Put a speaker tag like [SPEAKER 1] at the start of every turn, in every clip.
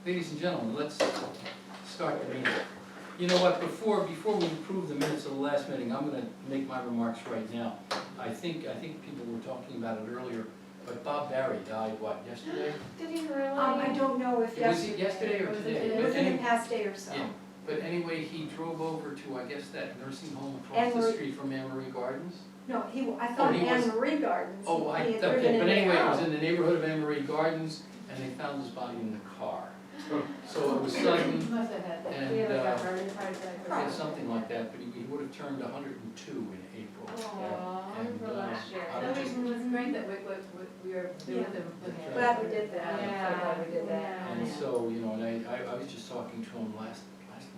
[SPEAKER 1] Ladies and gentlemen, let's start the meeting. You know what, before we approve the minutes of the last meeting, I'm gonna make my remarks right now. I think people were talking about it earlier, but Bob Barry died, what, yesterday?
[SPEAKER 2] Did he really?
[SPEAKER 3] I don't know if
[SPEAKER 1] Was it yesterday or
[SPEAKER 2] Was it
[SPEAKER 1] today?
[SPEAKER 2] today?
[SPEAKER 3] It was in the
[SPEAKER 1] Any-
[SPEAKER 3] past day or so.
[SPEAKER 1] Yeah, but anyway, he drove over to, I guess, that nursing home across the
[SPEAKER 3] Anne-Marie-
[SPEAKER 1] street from Anne-Marie Gardens?
[SPEAKER 3] No, I thought
[SPEAKER 1] he was-
[SPEAKER 3] Anne Marie Gardens.
[SPEAKER 1] Oh,
[SPEAKER 3] He had
[SPEAKER 1] okay,
[SPEAKER 3] driven
[SPEAKER 1] but
[SPEAKER 3] in
[SPEAKER 1] anyway,
[SPEAKER 3] there.
[SPEAKER 1] it was in the neighborhood of Anne-Marie Gardens, and they found his body in the car. So it was sudden,
[SPEAKER 2] Must have had,
[SPEAKER 1] And,
[SPEAKER 2] we had like
[SPEAKER 1] uh,
[SPEAKER 2] a heart attack.
[SPEAKER 1] yeah, something like that, but he would have turned 102 in April.
[SPEAKER 2] Aww,
[SPEAKER 1] And,
[SPEAKER 2] for last year.
[SPEAKER 1] I
[SPEAKER 2] No,
[SPEAKER 1] just-
[SPEAKER 2] it was great that we were there with him. when he had-
[SPEAKER 3] Glad we did that.
[SPEAKER 2] Yeah,
[SPEAKER 3] I'm glad we did that.
[SPEAKER 2] yeah.
[SPEAKER 1] And so, you know, and I was just talking to him last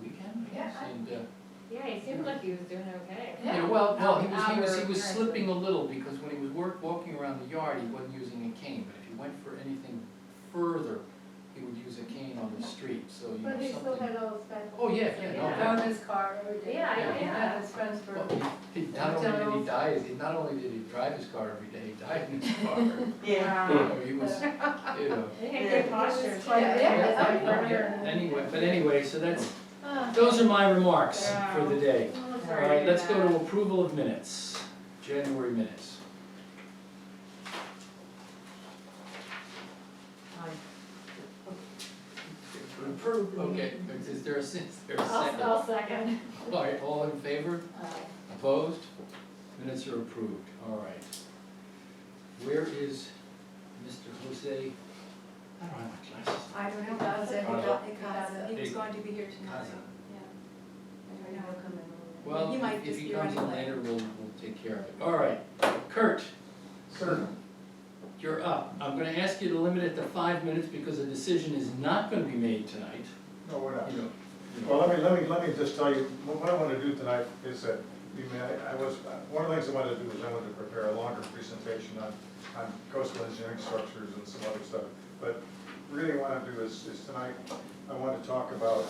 [SPEAKER 1] weekend, I guess,
[SPEAKER 2] Yeah.
[SPEAKER 1] and,
[SPEAKER 2] Yeah, he seemed like he was doing okay.
[SPEAKER 1] yeah, well, he was
[SPEAKER 2] Our-
[SPEAKER 1] slipping a little, because when he was walking around the yard, he wasn't using a cane, but if he went for anything further, he would use a cane on the street, so, you know,
[SPEAKER 4] But he still
[SPEAKER 1] something.
[SPEAKER 4] had all his back.
[SPEAKER 1] Oh, yeah, no
[SPEAKER 2] Yeah.
[SPEAKER 1] doubt.
[SPEAKER 4] Down his car every day.
[SPEAKER 2] Yeah,
[SPEAKER 1] yeah.
[SPEAKER 4] He had his friends for.
[SPEAKER 1] Well, not only did he die, not only did he drive his car every day, he died in his car.
[SPEAKER 3] Yeah.
[SPEAKER 1] You know, he was, you know.
[SPEAKER 2] He had good posture.
[SPEAKER 4] was quite-
[SPEAKER 1] Anyway, so that's,
[SPEAKER 2] Ah.
[SPEAKER 1] those are my remarks for the day.
[SPEAKER 2] Oh,
[SPEAKER 1] All
[SPEAKER 2] sorry
[SPEAKER 1] right,
[SPEAKER 2] to
[SPEAKER 1] let's
[SPEAKER 2] hear
[SPEAKER 1] go
[SPEAKER 2] that.
[SPEAKER 1] to approval of minutes, January minutes. Approved. Okay, is there a second?
[SPEAKER 2] I'll second.
[SPEAKER 1] All right, all in favor? Opposed? Minutes are approved, all right. Where is Mr. Jose? I don't have my glasses.
[SPEAKER 3] I don't know,
[SPEAKER 4] Ikaza.
[SPEAKER 3] Ikaza. He was
[SPEAKER 1] Ikaza.
[SPEAKER 3] going to be here tonight.
[SPEAKER 1] Ikaza.
[SPEAKER 4] I know he'll come in.
[SPEAKER 1] Well,
[SPEAKER 3] He might
[SPEAKER 1] if
[SPEAKER 3] just
[SPEAKER 1] he
[SPEAKER 3] be
[SPEAKER 1] comes in
[SPEAKER 3] running late.
[SPEAKER 1] later, we'll take care of it. All right, Kurt,
[SPEAKER 5] Sir.
[SPEAKER 1] you're up. I'm gonna ask you to limit it to 5 minutes because a decision is not gonna be made tonight.
[SPEAKER 5] No, we're not.
[SPEAKER 1] You know,
[SPEAKER 5] Well, let me just tell you, what I want to do tonight is that, one of the things I wanted to do is I wanted to prepare a longer presentation on coastal engineering structures and some other stuff. But really what I want to do is tonight, I want to talk about,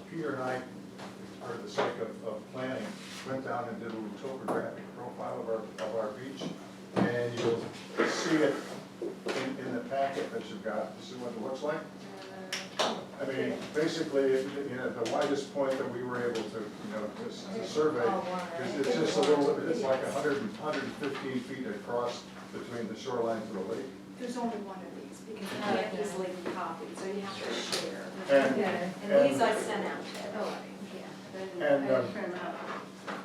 [SPEAKER 5] Peter and I, for the sake of planning, went down and did a little topographic profile of our beach. And you'll see it in the packet that you've got. This is what it looks like. I mean, basically, the widest point that we were able to survey is it's just a little, it's like 115 feet across between the shoreline to the lake.
[SPEAKER 3] There's only one of these because they can't easily be copied, so you have to share.
[SPEAKER 5] And
[SPEAKER 3] And these I sent out to everybody.
[SPEAKER 5] And,
[SPEAKER 4] Trim out.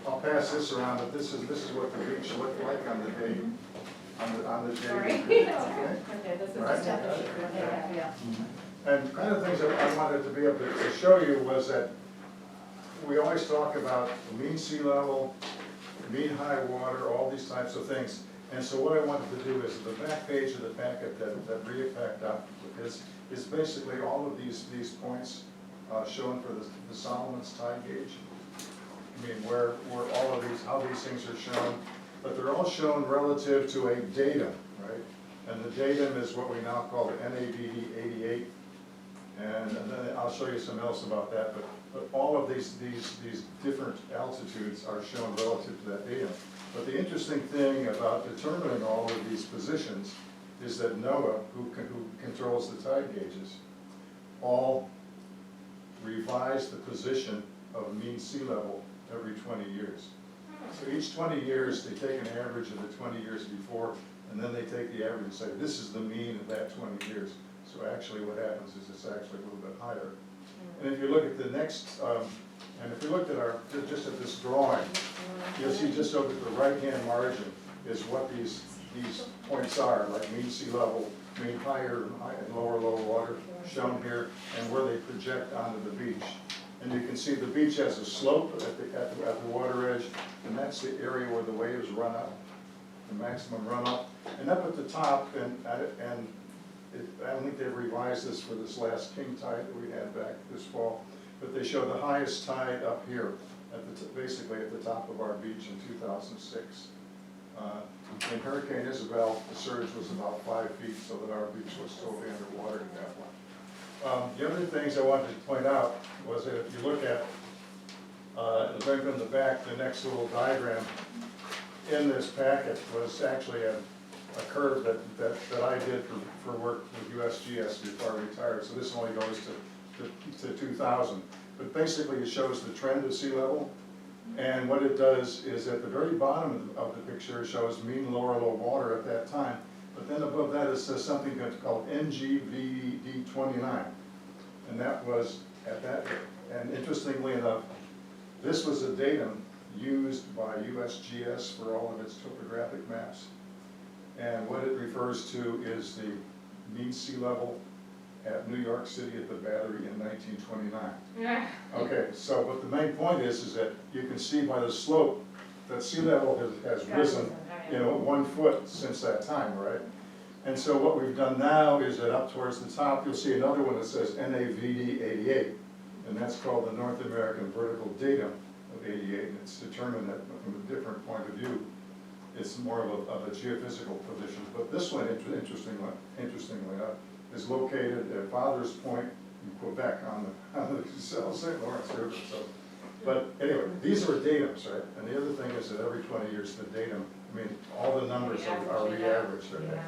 [SPEAKER 5] I'll pass this around, but this is what the beach looked like on the day, on the day.
[SPEAKER 2] Sorry.
[SPEAKER 5] Okay?
[SPEAKER 2] Okay, this is
[SPEAKER 5] Right.
[SPEAKER 2] just yeah.
[SPEAKER 5] And kind of things that I wanted to be able to show you was that we always talk about mean sea level, mean high water, all these types of things. And so what I wanted to do is the back page of the packet that Rhea packed up is basically all of these points shown for the Solomon's tide gauge. I mean, where all of these, how these things are shown, but they're all shown relative to a datum, right? And the datum is what we now call the NADE 88. And then I'll show you some else about that, but all of these different altitudes are shown relative to that datum. But the interesting thing about determining all of these positions is that NOAA, who controls the tide gauges, all revise the position of mean sea level every 20 years. So each 20 years, they take an average of the 20 years before, and then they take the average and say, this is the mean of that 20 years. So actually what happens is it's actually a little bit higher. And if you look at the next, and if you looked at just at this drawing, you'll see just over the right-hand margin is what these points are, like mean sea level, mean higher and lower water shown here, and where they project onto the beach. And you can see the beach has a slope at the water edge, and that's the area where the waves run up, the maximum runoff. And up at the top, I don't think they've revised this for this last king tide that we had back this fall, but they show the highest tide up here, basically at the top of our beach in 2006. In Hurricane Isabel, the surge was about 5 feet, so that our beach was totally underwater at that point. The other things I wanted to point out was that if you look at, right in the back, the next little diagram in this packet was actually a curve that I did for work with USGS before I retired. So this only goes to to 2000. But basically, it shows the trend of sea level. And what it does is at the very bottom of the picture, it shows mean lower low water at that time. But then above that, it says something that's called NGVD 29. And that was at that, and interestingly enough, this was a datum used by USGS for all of its topographic maps. And what it refers to is the mean sea level at New York City at the Battery in 1929. Okay, so, but the main point is that you can see by the slope that sea level has risen, you know, 1 foot since that time, right? And so what we've done now is that up towards the top, you'll see another one that says NAVD 88, and that's called the North American Vertical Datum of 88, and it's determined that from a different point of view, it's more of a geophysical position. But this one, interestingly enough, is located at Father's Point in Quebec on the St. Lawrence River. So, but anyway, these are datums, right? And the other thing is that every 20 years, the datum, I mean, all the numbers are re-averaged, right?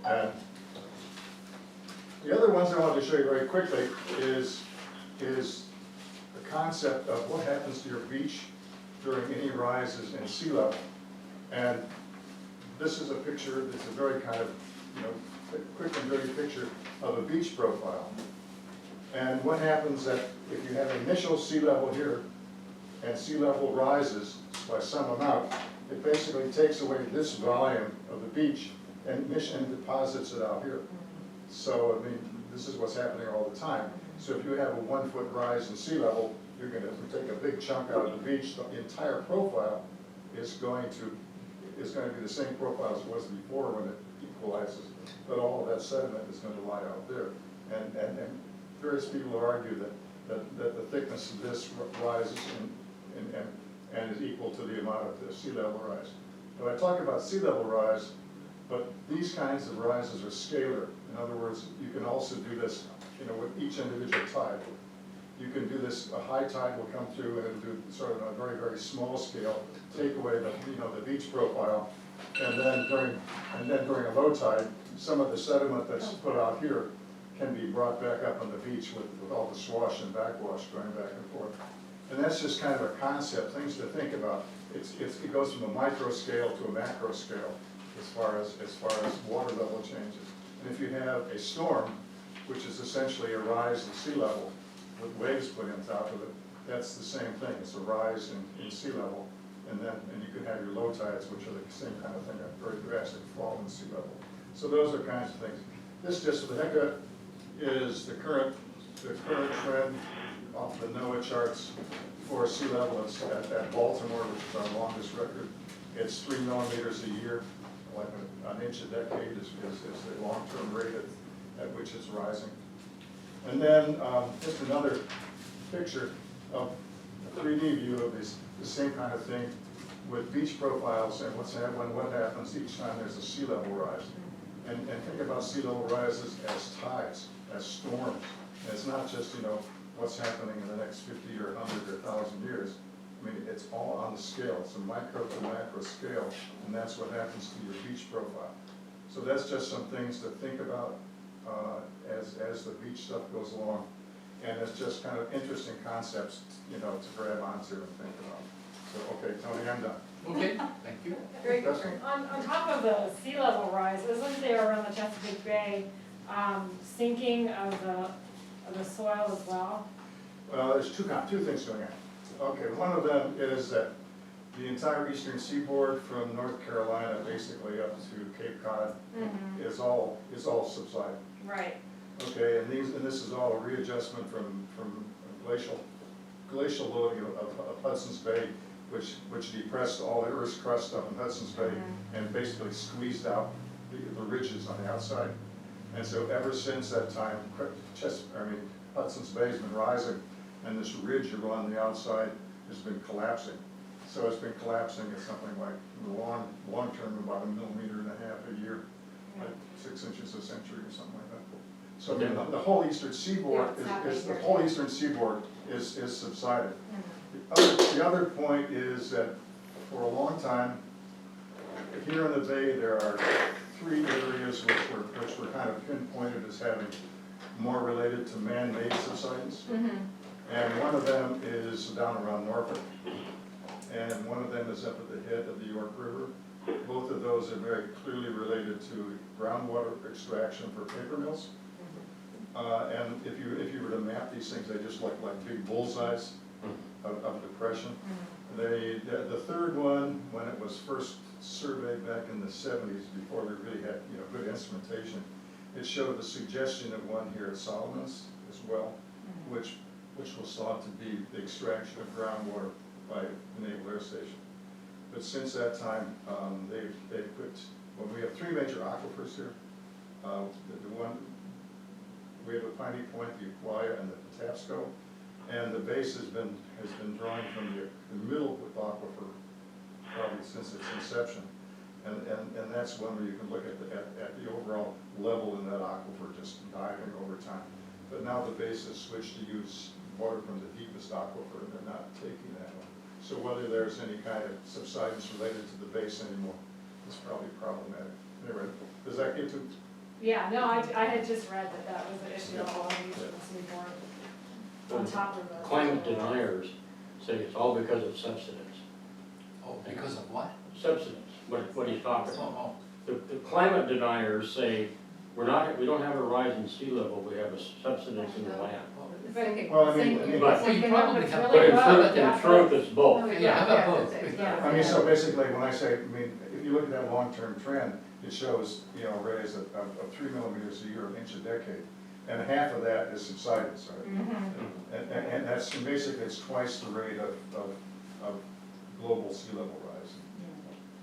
[SPEAKER 5] And the other ones I wanted to show you very quickly is the concept of what happens to your beach during any rises in sea level. And this is a picture that's a very kind of, you know, quick and dirty picture of a beach profile. And what happens that if you have initial sea level here and sea level rises by some amount, it basically takes away this volume of the beach and deposits it out here. So, I mean, this is what's happening all the time. So if you have a 1 foot rise in sea level, you're going to take a big chunk out of the beach. The entire profile is going to be the same profile as it was before when it equalizes, but all of that sediment is going to lie out there. And various people have argued that the thickness of this rises and is equal to the amount of the sea level rise. But I talk about sea level rise, but these kinds of rises are scalar. In other words, you can also do this, you know, with each individual tide. You can do this, a high tide will come through and it'll do sort of on a very, very small scale, take away the, you know, the beach profile, and then during a low tide, some of the sediment that's put out here can be brought back up on the beach with all the swash and backwash going back and forth. And that's just kind of a concept, things to think about. It goes from a micro scale to a macro scale as far as water level changes. And if you have a storm, which is essentially a rise in sea level with waves put in top of it, that's the same thing. It's a rise in sea level. And you can have your low tides, which are the same kind of thing, a very drastic fall in sea level. So those are kinds of things. This just for the heck of it is the current trend off the NOAA charts for sea level at Baltimore, which is our longest record. It's 3 millimeters a year, like an inch a decade is the long-term rate at which it's rising. And then just another picture of a 3D view of the same kind of thing with beach profiles and what happens each time there's a sea level rise. And think about sea level rises as tides, as storms. And it's not just, you know, what's happening in the next 50 or 100 or 1,000 years. I mean, it's all on the scale. It's a micro to macro scale, and that's what happens to your beach profile. So that's just some things to think about as the beach stuff goes along. And it's just kind of interesting concepts, you know, to grab onto and think about. So, okay, Tony, I'm done.
[SPEAKER 1] Okay, thank you.
[SPEAKER 2] Very good.
[SPEAKER 5] Justin?
[SPEAKER 2] On top of the sea level rise, isn't there around the Chesapeake Bay, sinking of the soil as well?
[SPEAKER 5] Well, there's two things going on. Okay, one of them is that the entire eastern seaboard from North Carolina basically up to Cape Cod is all subsided.
[SPEAKER 2] Right.
[SPEAKER 5] Okay, and this is all a readjustment from glacial loading of Hudson's Bay, which depressed all the Earth's crust up in Hudson's Bay and basically squeezed out the ridges on the outside. And so ever since that time, Hudson's Bay has been rising, and this ridge along the outside has been collapsing. So it's been collapsing at something like long term about 1.5 millimeters a year, like 6 inches a century or something like that. So the whole eastern seaboard is subsided. The other point is that for a long time, here in the bay, there are 3 areas which were kind of pinpointed as having more related to man-made subsidence.
[SPEAKER 2] Mhm.
[SPEAKER 5] And one of them is down around Norfolk, and one of them is up at the head of the York River. Both of those are very clearly related to groundwater extraction for paper mills. And if you were to map these things, they just look like big bullseyes of depression. The third one, when it was first surveyed back in the 70s, before we really had, good instrumentation, it showed the suggestion of one here at Solomon's as well, which was thought to be the extraction of groundwater by the Naval Air Station. But since that time, they've put, well, we have three major aquifers here. We have a Piney Point, the Ukiah, and the Patapsco, and the base has been drawing from the middle aquifer probably since its inception. And that's one where you can look at the overall level in that aquifer just diving over time. But now the base has switched to use water from the deepest aquifer, and they're not taking that one. So whether there's any kind of subsidence related to the base anymore is probably problematic. Anyway, does that get to?
[SPEAKER 2] Yeah, no, I had just read that was an issue all of these things we weren't on top of it.
[SPEAKER 6] Climate deniers say it's all because of subsidence.
[SPEAKER 1] Oh, because of what?
[SPEAKER 6] Subsidence, what he's talking about.
[SPEAKER 1] Oh,
[SPEAKER 6] The climate deniers say, we don't have a rise in sea level, we have a subsidence in the land.
[SPEAKER 5] Well, I mean,
[SPEAKER 6] But-
[SPEAKER 1] Well, you probably have-
[SPEAKER 6] But in
[SPEAKER 2] Yeah.
[SPEAKER 6] truth, it's both.
[SPEAKER 1] Yeah, how about both?
[SPEAKER 2] Yeah.
[SPEAKER 5] I mean, so basically, when I say, if you look at that long-term trend, it shows, a raise of 3 millimeters a year, an inch a decade. And half of that is subsidence, right? And that's, basically, it's twice the rate of global sea level rise,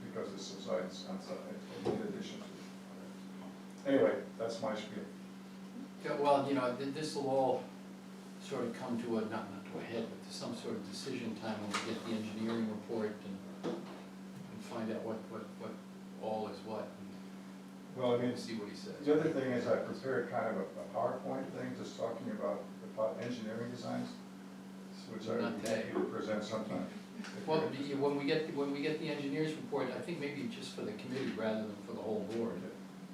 [SPEAKER 5] because it's subsidence in addition to. Anyway, that's my spiel.
[SPEAKER 1] Yeah, well, this will all sort of come to not to a head, but to some sort of decision time when we get the engineering report and find out what all is what,
[SPEAKER 5] Well, I mean,
[SPEAKER 1] and see what he says.
[SPEAKER 5] the other thing is I prepared kind of a PowerPoint thing, just talking about engineering designs, which I
[SPEAKER 1] Not
[SPEAKER 5] would
[SPEAKER 1] today.
[SPEAKER 5] like you to present sometime.
[SPEAKER 1] Well, when we get the engineer's report, I think maybe just for the committee rather than for the whole board,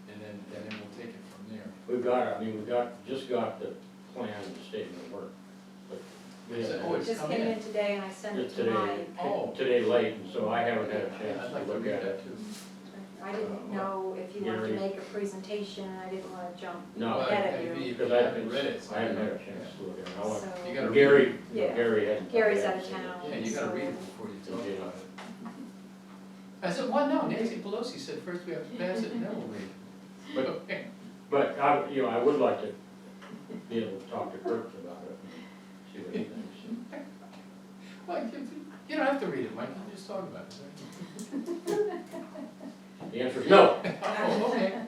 [SPEAKER 1] and then we'll take it from there.
[SPEAKER 6] Just got the plan, the statement of work. But we
[SPEAKER 1] Is it-
[SPEAKER 6] haven't
[SPEAKER 1] oh,
[SPEAKER 6] had
[SPEAKER 1] it's
[SPEAKER 3] Just
[SPEAKER 1] come
[SPEAKER 3] came
[SPEAKER 1] in.
[SPEAKER 3] in today and I sent it
[SPEAKER 6] it
[SPEAKER 3] to Mike.
[SPEAKER 6] today,
[SPEAKER 1] Oh.
[SPEAKER 6] today late, and so I haven't had a
[SPEAKER 1] Yeah,
[SPEAKER 6] chance
[SPEAKER 1] I'd
[SPEAKER 6] to
[SPEAKER 1] like to
[SPEAKER 6] look
[SPEAKER 1] read
[SPEAKER 6] at
[SPEAKER 1] that
[SPEAKER 6] it.
[SPEAKER 1] too.
[SPEAKER 3] I didn't know if you wanted to
[SPEAKER 6] Gary.
[SPEAKER 3] make a presentation, I didn't want to jump
[SPEAKER 6] No,
[SPEAKER 3] ahead of
[SPEAKER 1] Maybe
[SPEAKER 3] you.
[SPEAKER 1] if
[SPEAKER 6] because
[SPEAKER 1] you
[SPEAKER 6] I
[SPEAKER 1] haven't read it.
[SPEAKER 6] I haven't had a chance to look at it. I want-
[SPEAKER 3] So,
[SPEAKER 1] You gotta
[SPEAKER 6] Gary,
[SPEAKER 3] Yeah.
[SPEAKER 6] Gary hadn't.
[SPEAKER 3] Gary's out of town.
[SPEAKER 1] Yeah, you gotta
[SPEAKER 3] so-
[SPEAKER 1] read it before you talk
[SPEAKER 6] Okay.
[SPEAKER 1] about it. I said, well, no, Nancy Pelosi said first we have to pass it and then we'll read it.
[SPEAKER 6] But-
[SPEAKER 1] Okay.
[SPEAKER 6] But I would like to be able to talk to Kurt about it, see what he thinks.
[SPEAKER 1] Well, you don't have to read it, Mike, you can just talk about it.
[SPEAKER 6] The answer is no.
[SPEAKER 1] Oh, okay.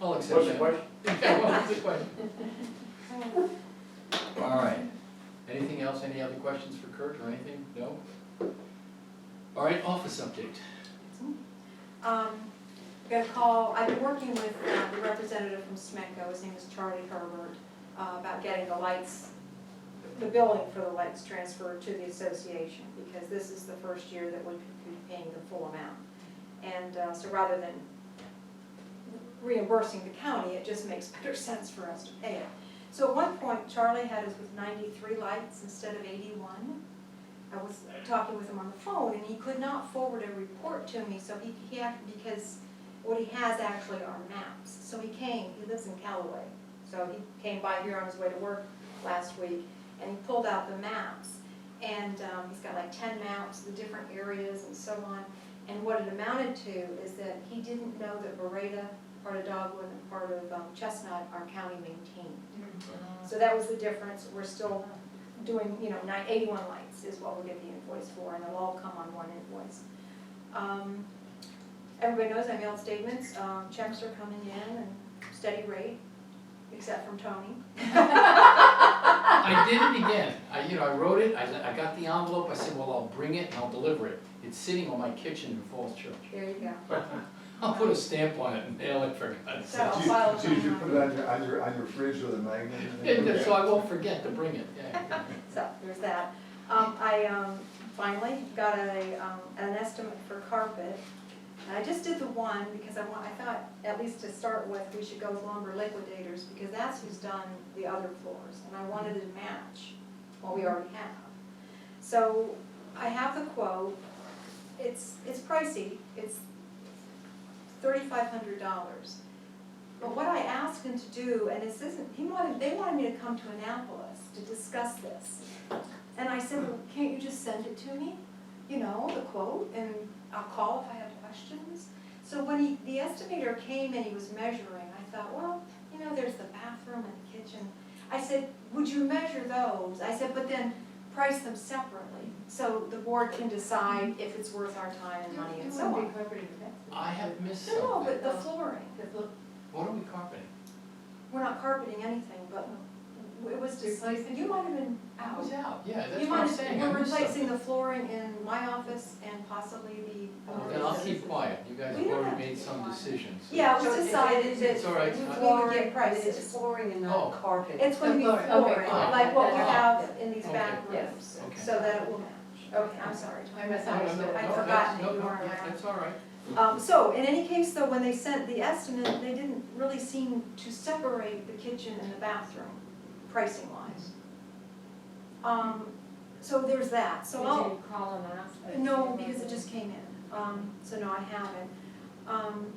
[SPEAKER 1] I'll accept
[SPEAKER 6] What's the
[SPEAKER 1] that.
[SPEAKER 6] question?
[SPEAKER 1] Yeah, well, what's the question? All right. Anything else, any other questions for Kurt or anything? No? All right, office update.
[SPEAKER 3] Got a call, I've been working with the representative from SMECO, his name is Charlie Herbert, about getting the lights, the billing for the lights transferred to the association, because this is the first year that we'd be paying the full amount. And so rather than reimbursing the county, it just makes better sense for us to pay it. So at one point, Charlie had us with 93 lights instead of 81. I was talking with him on the phone, and he could not forward a report to me, so he had, because what he has actually are maps. So he lives in Callaway, so he came by here on his way to work last week, and he pulled out the maps. And he's got like 10 maps, the different areas and so on. And what it amounted to is that he didn't know that Beretta, part of Dogwood, and part of Chestnut are county maintained. So that was the difference. We're still doing, 81 lights is what we'll get the invoice for, and they'll all come on one invoice. Everybody knows I mailed statements. Checks are coming in and steady rate, except from Tony.
[SPEAKER 1] I did it again. I wrote it, I got the envelope, I said, well, I'll bring it and I'll deliver it. It's sitting on my kitchen in Falls Church.
[SPEAKER 3] There you go.
[SPEAKER 1] I'll put a stamp on it and mail it for God's
[SPEAKER 3] So
[SPEAKER 1] sake.
[SPEAKER 3] I'll file it
[SPEAKER 5] Did you
[SPEAKER 3] tomorrow.
[SPEAKER 5] put it on your fridge with a magnet? in it?
[SPEAKER 1] So I won't forget to bring it, yeah.
[SPEAKER 3] So there's that. I finally got an estimate for carpet. And I just did the one because I thought, at least to start with, we should go with Lumber Liquidators, because that's who's done the other floors, and I wanted it to match what we already have. So I have the quote, it's pricey, it's $3,500. But what I asked him to do, and this isn't, they wanted me to come to Annapolis to discuss this. And I said, well, can't you just send it to me? You know, the quote, and I'll call if I have questions. So when the estimator came and he was measuring, I thought, well, you know, there's the bathroom and the kitchen. I said, would you measure those? I said, but then price them separately, so the board can decide if it's worth our time and money and so on.
[SPEAKER 1] I have missed
[SPEAKER 3] No,
[SPEAKER 1] something.
[SPEAKER 3] but the flooring,
[SPEAKER 1] What are we carpeting?
[SPEAKER 3] we're not carpeting anything, but it was just, you might have been
[SPEAKER 1] I
[SPEAKER 3] out.
[SPEAKER 1] was out, yeah, that's
[SPEAKER 3] You
[SPEAKER 1] what I'm
[SPEAKER 3] might
[SPEAKER 1] saying.
[SPEAKER 3] have,
[SPEAKER 1] I
[SPEAKER 3] we're
[SPEAKER 1] missed
[SPEAKER 3] replacing
[SPEAKER 1] something.
[SPEAKER 3] the flooring in my office and possibly the.
[SPEAKER 1] Well, then I'll keep quiet, you guys
[SPEAKER 3] We
[SPEAKER 1] have
[SPEAKER 3] don't
[SPEAKER 1] already
[SPEAKER 3] have to
[SPEAKER 1] made
[SPEAKER 3] keep
[SPEAKER 1] some
[SPEAKER 3] quiet.
[SPEAKER 1] decisions. so-
[SPEAKER 3] Yeah, it was decided that
[SPEAKER 1] It's all right.
[SPEAKER 3] we would
[SPEAKER 4] Flooring,
[SPEAKER 3] get prices.
[SPEAKER 4] It's flooring and
[SPEAKER 1] Oh.
[SPEAKER 4] not carpet.
[SPEAKER 3] It's gonna be
[SPEAKER 4] Flooring,
[SPEAKER 3] flooring,
[SPEAKER 4] okay,
[SPEAKER 1] fine.
[SPEAKER 3] like what we
[SPEAKER 1] Oh.
[SPEAKER 3] have in these
[SPEAKER 1] Okay.
[SPEAKER 3] back
[SPEAKER 4] Yes.
[SPEAKER 3] rooms,
[SPEAKER 1] Okay.
[SPEAKER 3] so that it will match. Okay, I'm sorry.
[SPEAKER 4] I
[SPEAKER 1] No, no, no,
[SPEAKER 4] misunderstood.
[SPEAKER 3] I'd
[SPEAKER 1] no,
[SPEAKER 3] forgotten
[SPEAKER 1] that's-
[SPEAKER 3] that
[SPEAKER 1] no,
[SPEAKER 3] you
[SPEAKER 1] no,
[SPEAKER 3] weren't
[SPEAKER 1] yeah,
[SPEAKER 3] around.
[SPEAKER 1] That's all right.
[SPEAKER 3] So in any case though, when they sent the estimate, they didn't really seem to separate the kitchen and the bathroom, pricing wise. So there's that, so
[SPEAKER 2] Did
[SPEAKER 3] I'll.
[SPEAKER 2] you call and ask?
[SPEAKER 3] No, because it just came in, so no, I haven't.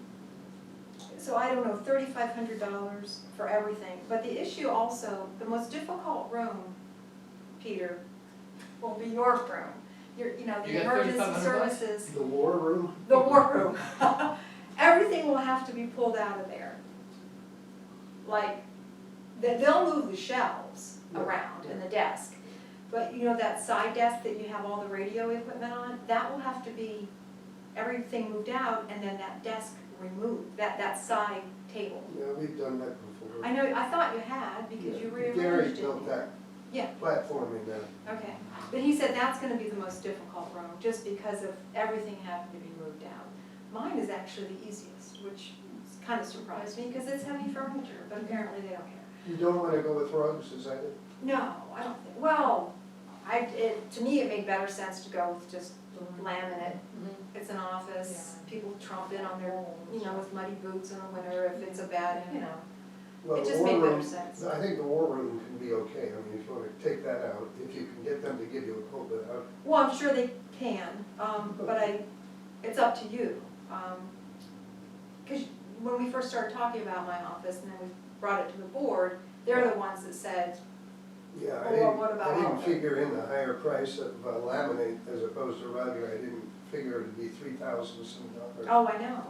[SPEAKER 3] So I don't know, $3,500 for everything, but the issue also, the most difficult room, Peter, will be your room. You know,
[SPEAKER 1] You
[SPEAKER 3] the
[SPEAKER 1] got
[SPEAKER 3] emergency
[SPEAKER 1] $3,500?
[SPEAKER 3] services,
[SPEAKER 7] The war room?
[SPEAKER 3] the war room. Everything will have to be pulled out of there. Like, they'll move the shelves around and the desk, but you know that side desk that you have all the radio equipment on, that will have to be, everything moved out and then that desk removed, that side table.
[SPEAKER 7] Yeah, we've done that before.
[SPEAKER 3] I know, I thought you had because you
[SPEAKER 7] Gary
[SPEAKER 3] rearranged it.
[SPEAKER 7] built that
[SPEAKER 3] Yeah.
[SPEAKER 7] platform in there.
[SPEAKER 3] Okay, but he said that's gonna be the most difficult room, just because of everything having to be moved out. Mine is actually the easiest, which kind of surprised me, because it's heavy furniture, but apparently they don't care.
[SPEAKER 7] You don't wanna go with rugs, is that it?
[SPEAKER 3] No, I don't think, well, to me, it made better sense to go with just laminate. It's an office, people tromp in on their, you know, with muddy boots in the winter if it's a bad, you know.
[SPEAKER 7] Well,
[SPEAKER 3] It
[SPEAKER 7] the
[SPEAKER 3] just
[SPEAKER 7] war
[SPEAKER 3] made better
[SPEAKER 7] room-
[SPEAKER 3] sense.
[SPEAKER 7] I think the war room can be okay, I mean, if you wanna take that out, if you can get them to give you a quote without.
[SPEAKER 3] Well, I'm sure they can, but it's up to you. Because when we first started talking about my office and then we brought it to the board, they're the ones that said,
[SPEAKER 7] Yeah,
[SPEAKER 3] Well, what about
[SPEAKER 7] I didn't
[SPEAKER 3] outlet?
[SPEAKER 7] figure in the higher price of laminate as opposed to rug, I didn't figure it'd be $3,000 some dollars.
[SPEAKER 3] oh, I know.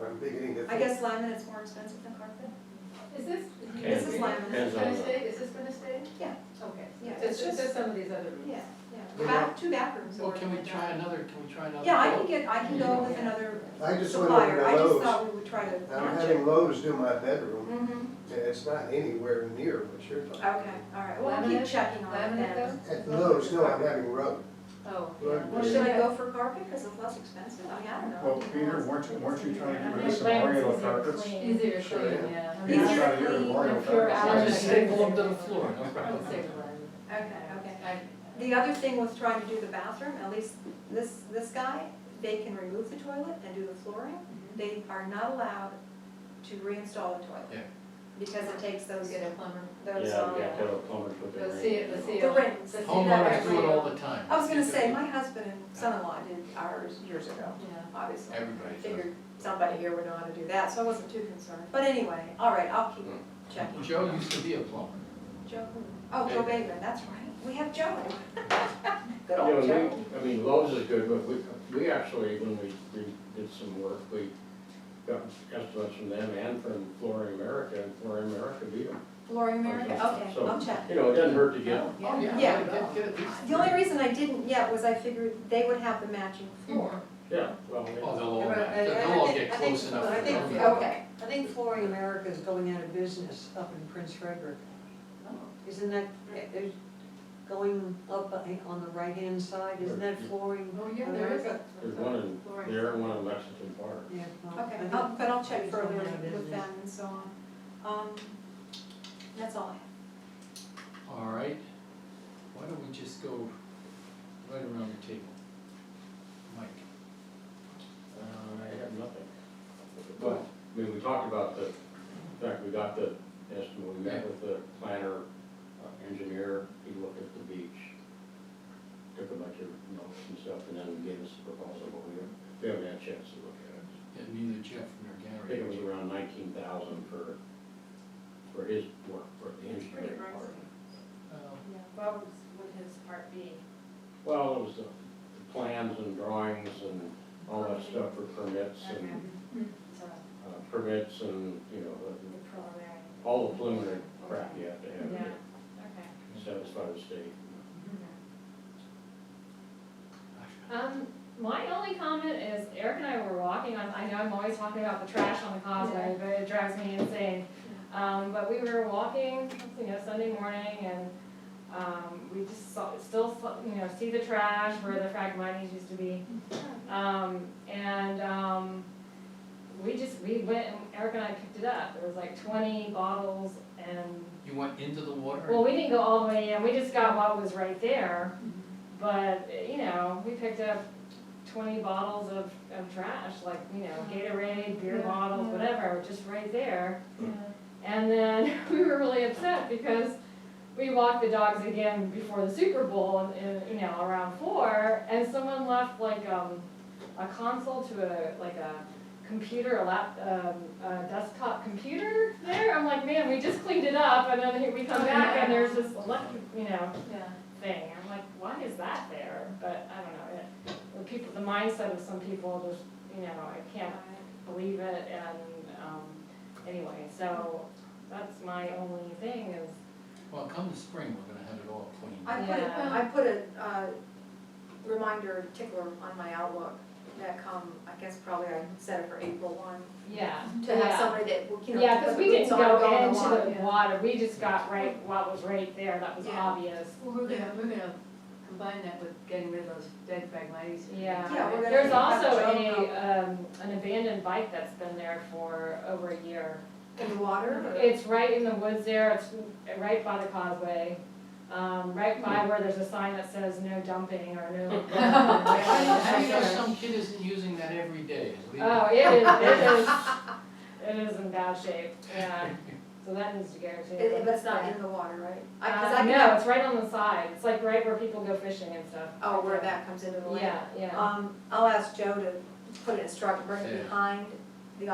[SPEAKER 7] I'm beginning to
[SPEAKER 3] I
[SPEAKER 7] think.
[SPEAKER 3] guess laminate's more expensive than carpet?
[SPEAKER 4] Is this?
[SPEAKER 3] This is laminate.
[SPEAKER 4] Is this gonna stay, is this gonna stay?
[SPEAKER 3] Yeah.
[SPEAKER 4] Okay.
[SPEAKER 3] Yeah,
[SPEAKER 4] It's just some of these other rooms.
[SPEAKER 3] Yeah, yeah. Two bathrooms.
[SPEAKER 1] Well,
[SPEAKER 3] are
[SPEAKER 1] can we
[SPEAKER 3] like
[SPEAKER 1] try
[SPEAKER 3] that.
[SPEAKER 1] another,
[SPEAKER 3] Yeah, I can go with another
[SPEAKER 7] I just went over
[SPEAKER 3] supplier.
[SPEAKER 7] to
[SPEAKER 3] I just
[SPEAKER 7] Lowe's.
[SPEAKER 3] thought we would try to
[SPEAKER 7] I'm
[SPEAKER 3] match
[SPEAKER 7] having
[SPEAKER 3] it.
[SPEAKER 7] Lowe's do my bedroom,
[SPEAKER 3] Mm-hmm,
[SPEAKER 7] and it's not anywhere near what you're talking about.
[SPEAKER 3] okay, all right. Well, I'll keep
[SPEAKER 4] Laminate?
[SPEAKER 3] checking on it
[SPEAKER 4] Laminate
[SPEAKER 3] then.
[SPEAKER 7] At Lowe's, no, I'm having rug.
[SPEAKER 4] Oh,
[SPEAKER 7] Right.
[SPEAKER 3] Well, should I go for carpet, because it's less expensive, I mean, I don't know.
[SPEAKER 5] Well, Peter, weren't you trying to get rid of some
[SPEAKER 2] Laminate's
[SPEAKER 5] Oriental
[SPEAKER 2] easier to
[SPEAKER 5] carpets?
[SPEAKER 2] clean.
[SPEAKER 4] Easier to
[SPEAKER 7] Sure,
[SPEAKER 4] clean,
[SPEAKER 7] yeah.
[SPEAKER 4] yeah.
[SPEAKER 5] Peter's
[SPEAKER 3] Easier
[SPEAKER 5] trying to get rid of
[SPEAKER 3] clean,
[SPEAKER 5] Oriental
[SPEAKER 2] and pure
[SPEAKER 5] carpets.
[SPEAKER 1] I'll
[SPEAKER 2] Laminate.
[SPEAKER 1] just staple them to the floor, no
[SPEAKER 4] I would
[SPEAKER 1] problem.
[SPEAKER 4] say laminate.
[SPEAKER 3] Okay, okay.
[SPEAKER 4] I-
[SPEAKER 3] The other thing with trying to do the bathroom, at least this guy, they can remove the toilet and do the flooring. They are not allowed to reinstall the toilet.
[SPEAKER 1] Yeah.
[SPEAKER 3] Because it takes
[SPEAKER 4] Let's
[SPEAKER 3] those,
[SPEAKER 4] get a plumber.
[SPEAKER 6] Yeah,
[SPEAKER 3] those,
[SPEAKER 6] we have to have a plumber put the
[SPEAKER 4] Let's
[SPEAKER 6] ring.
[SPEAKER 4] see it, let's see it.
[SPEAKER 3] the rings.
[SPEAKER 4] Let's see that
[SPEAKER 1] Homeowners do
[SPEAKER 4] every-
[SPEAKER 1] it all the time.
[SPEAKER 3] I was gonna say, my husband and son-in-law did ours years ago,
[SPEAKER 4] Yeah.
[SPEAKER 3] obviously.
[SPEAKER 1] Everybody does.
[SPEAKER 3] Figured somebody here would know how to do that, so I wasn't too concerned. But anyway, all right, I'll keep checking.
[SPEAKER 1] Joe used to be a plumber.
[SPEAKER 3] Joe, oh, Joe Bateman, that's right, we have Joe. Good
[SPEAKER 6] You
[SPEAKER 3] old
[SPEAKER 6] know,
[SPEAKER 3] Joe.
[SPEAKER 6] I mean, Lowe's is good, but we actually, when we did some work, we got estimates from them and from Flooring America, and Flooring America beat them.
[SPEAKER 3] Flooring America, okay,
[SPEAKER 6] So,
[SPEAKER 3] I'll check.
[SPEAKER 6] You know, it doesn't hurt to get,
[SPEAKER 1] Oh, yeah.
[SPEAKER 3] Yeah.
[SPEAKER 1] Get at least
[SPEAKER 3] The only
[SPEAKER 1] three.
[SPEAKER 3] reason I didn't yet was I figured they would have the matching floor.
[SPEAKER 6] yeah, well,
[SPEAKER 1] Oh, they'll all,
[SPEAKER 8] Yeah, but I-
[SPEAKER 1] they'll
[SPEAKER 8] I
[SPEAKER 1] all
[SPEAKER 8] think-
[SPEAKER 1] get
[SPEAKER 8] I
[SPEAKER 1] close
[SPEAKER 8] think-
[SPEAKER 1] enough.
[SPEAKER 8] I
[SPEAKER 1] for
[SPEAKER 8] think-
[SPEAKER 1] them.
[SPEAKER 3] Okay.
[SPEAKER 8] I think Flooring America is going out of business up in Prince Frederick. Isn't that, there's going up on the right-hand side, isn't that Flooring
[SPEAKER 4] Oh, yeah, there is
[SPEAKER 8] America?
[SPEAKER 4] a.
[SPEAKER 6] there's one in
[SPEAKER 4] Flooring.
[SPEAKER 6] there and one in Lexington Park.
[SPEAKER 8] Yeah. well,
[SPEAKER 3] Okay,
[SPEAKER 8] I think
[SPEAKER 3] but I'll check
[SPEAKER 8] it's
[SPEAKER 3] further
[SPEAKER 8] going out of
[SPEAKER 3] with
[SPEAKER 8] business.
[SPEAKER 3] them and so on. That's all I have.
[SPEAKER 1] All right, why don't we just go right around the table? Mike?
[SPEAKER 6] I have nothing. about the, in fact, we got the estimate, we met with the planner, engineer, he looked at the beach, took a bunch of notes and stuff, and then gave us the proposal, but we haven't had a chance to look at it.
[SPEAKER 1] Yeah, neither Jeff nor
[SPEAKER 6] I think it was
[SPEAKER 1] Gary.
[SPEAKER 6] around 19,000 for his work, for the
[SPEAKER 3] Pretty
[SPEAKER 6] engineering part.
[SPEAKER 3] pricey.
[SPEAKER 2] Yeah, what would his part be?
[SPEAKER 6] Well, it was the plans and drawings and all that stuff for permits and,
[SPEAKER 2] So,
[SPEAKER 6] permits and, you know,
[SPEAKER 2] the preliminary.
[SPEAKER 6] all the preliminary crap you have to have
[SPEAKER 2] Yeah,
[SPEAKER 6] to
[SPEAKER 2] okay.
[SPEAKER 6] satisfy the state.
[SPEAKER 2] My only comment is Eric and I were walking on, I know I'm always talking about the trash on the causeway, but it drives me insane. But we were walking, Sunday morning and, we just see the trash where the Phragmites used to be. We went and Eric and I picked it up. There was like 20 bottles and,
[SPEAKER 1] You went into the water?
[SPEAKER 2] well, we didn't go all the way in, we just got what was right there. But, we picked up 20 bottles of trash, like, Gatorade, beer bottles, whatever, just right there. And then we were really upset because we walked the dogs again before the Super Bowl and around 4, and someone left like, a console to a computer, a desktop computer there. I'm like, man, we just cleaned it up, and then here we come back and there's this electric, thing. I'm like, why is that there? But I don't know, the mindset of some people just, I can't believe it, and, anyway, so that's my only thing is,
[SPEAKER 1] Well, come the spring, we're gonna have it all cleaned.
[SPEAKER 2] Yeah.
[SPEAKER 3] I put a reminder tickler on my Outlook that I guess probably I set it for April 1,
[SPEAKER 2] yeah.
[SPEAKER 3] to have somebody that,
[SPEAKER 2] Yeah,
[SPEAKER 3] put
[SPEAKER 2] because
[SPEAKER 3] the
[SPEAKER 2] we didn't
[SPEAKER 3] boots on and
[SPEAKER 2] go
[SPEAKER 3] in
[SPEAKER 2] into
[SPEAKER 3] water.
[SPEAKER 2] the water, we just got what was right there, that was
[SPEAKER 3] Yeah.
[SPEAKER 2] obvious.
[SPEAKER 4] Well, we're gonna combine that with getting rid of those dead Phragmites.
[SPEAKER 2] Yeah,
[SPEAKER 3] Yeah, we're gonna
[SPEAKER 2] there's
[SPEAKER 3] have
[SPEAKER 2] also
[SPEAKER 3] Joe
[SPEAKER 2] an abandoned bike that's been there for over a year.
[SPEAKER 3] In the water? or-
[SPEAKER 2] It's right in the woods there, it's right by the causeway, right by where there's a sign that says no dumping or no.
[SPEAKER 1] How do you know some kid isn't using that every day?
[SPEAKER 2] Oh, it is in bad shape, yeah, so that needs to go too.
[SPEAKER 3] But it's not in the water, right? 'Cause I can
[SPEAKER 2] No,
[SPEAKER 3] have-
[SPEAKER 2] it's right on the side, it's like right where people go fishing and stuff.
[SPEAKER 3] Oh, where that comes into the lake?
[SPEAKER 2] Yeah.
[SPEAKER 3] I'll ask Joe to put it in structure, bring it
[SPEAKER 1] Yeah.
[SPEAKER 3] behind the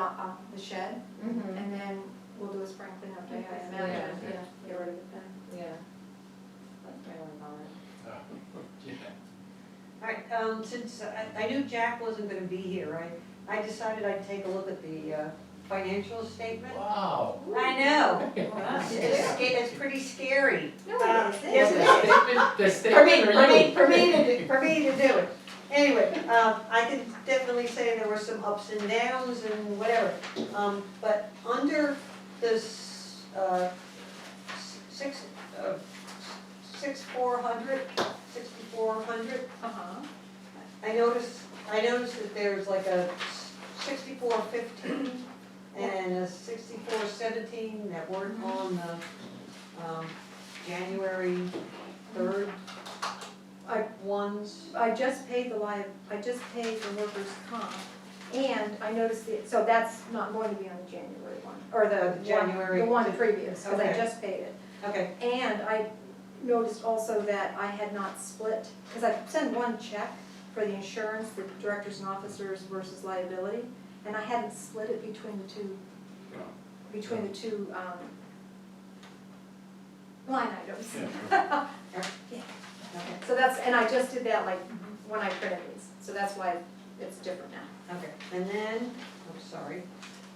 [SPEAKER 3] shed,
[SPEAKER 2] Mhm.
[SPEAKER 3] and then we'll do a spring cleanup day, I
[SPEAKER 2] Yeah.
[SPEAKER 3] imagine,
[SPEAKER 1] Yeah.
[SPEAKER 3] get rid of it then.
[SPEAKER 2] Yeah. That's my only comment.
[SPEAKER 1] Yeah.
[SPEAKER 8] All right, since I knew Jack wasn't gonna be here, I decided I'd take a look at the financial statement.
[SPEAKER 1] Wow.
[SPEAKER 8] I know, it's pretty scary.
[SPEAKER 3] No,
[SPEAKER 8] Yes,
[SPEAKER 3] it
[SPEAKER 8] it
[SPEAKER 3] is.
[SPEAKER 8] is.
[SPEAKER 1] The
[SPEAKER 8] For
[SPEAKER 1] statement or you?
[SPEAKER 8] for me to do it. Anyway, I can definitely say there were some ups and downs and whatever. But under this, 6,400,
[SPEAKER 3] Uh-huh.
[SPEAKER 8] I noticed that there's like a 6415 and a 6417 that weren't on the, January 3rd ones.
[SPEAKER 3] I just paid the workers' comp, and I noticed so that's not going to be on the January one, or the
[SPEAKER 8] January
[SPEAKER 3] the one
[SPEAKER 8] to-
[SPEAKER 3] previous, because I
[SPEAKER 8] okay.
[SPEAKER 3] just paid it.
[SPEAKER 8] Okay,
[SPEAKER 3] And I noticed also that I had not split, because I sent one check for the insurance, the directors and officers versus liability, and I hadn't split it between the two, line items.
[SPEAKER 1] Yeah.
[SPEAKER 3] Yeah.
[SPEAKER 8] okay,
[SPEAKER 3] So that's, and I just did that like when I printed these, so that's why it's different now.
[SPEAKER 8] okay. And then,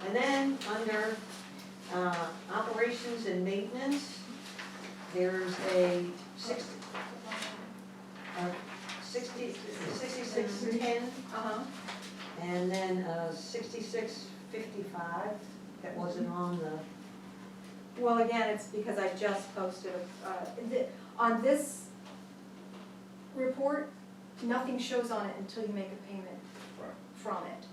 [SPEAKER 8] and then under, operations and maintenance, there's a 6610,
[SPEAKER 3] Uh-huh.
[SPEAKER 8] and then 6655, that wasn't on the,
[SPEAKER 3] Well, again, it's because I just posted, on this report, nothing shows on it until you make a payment from it.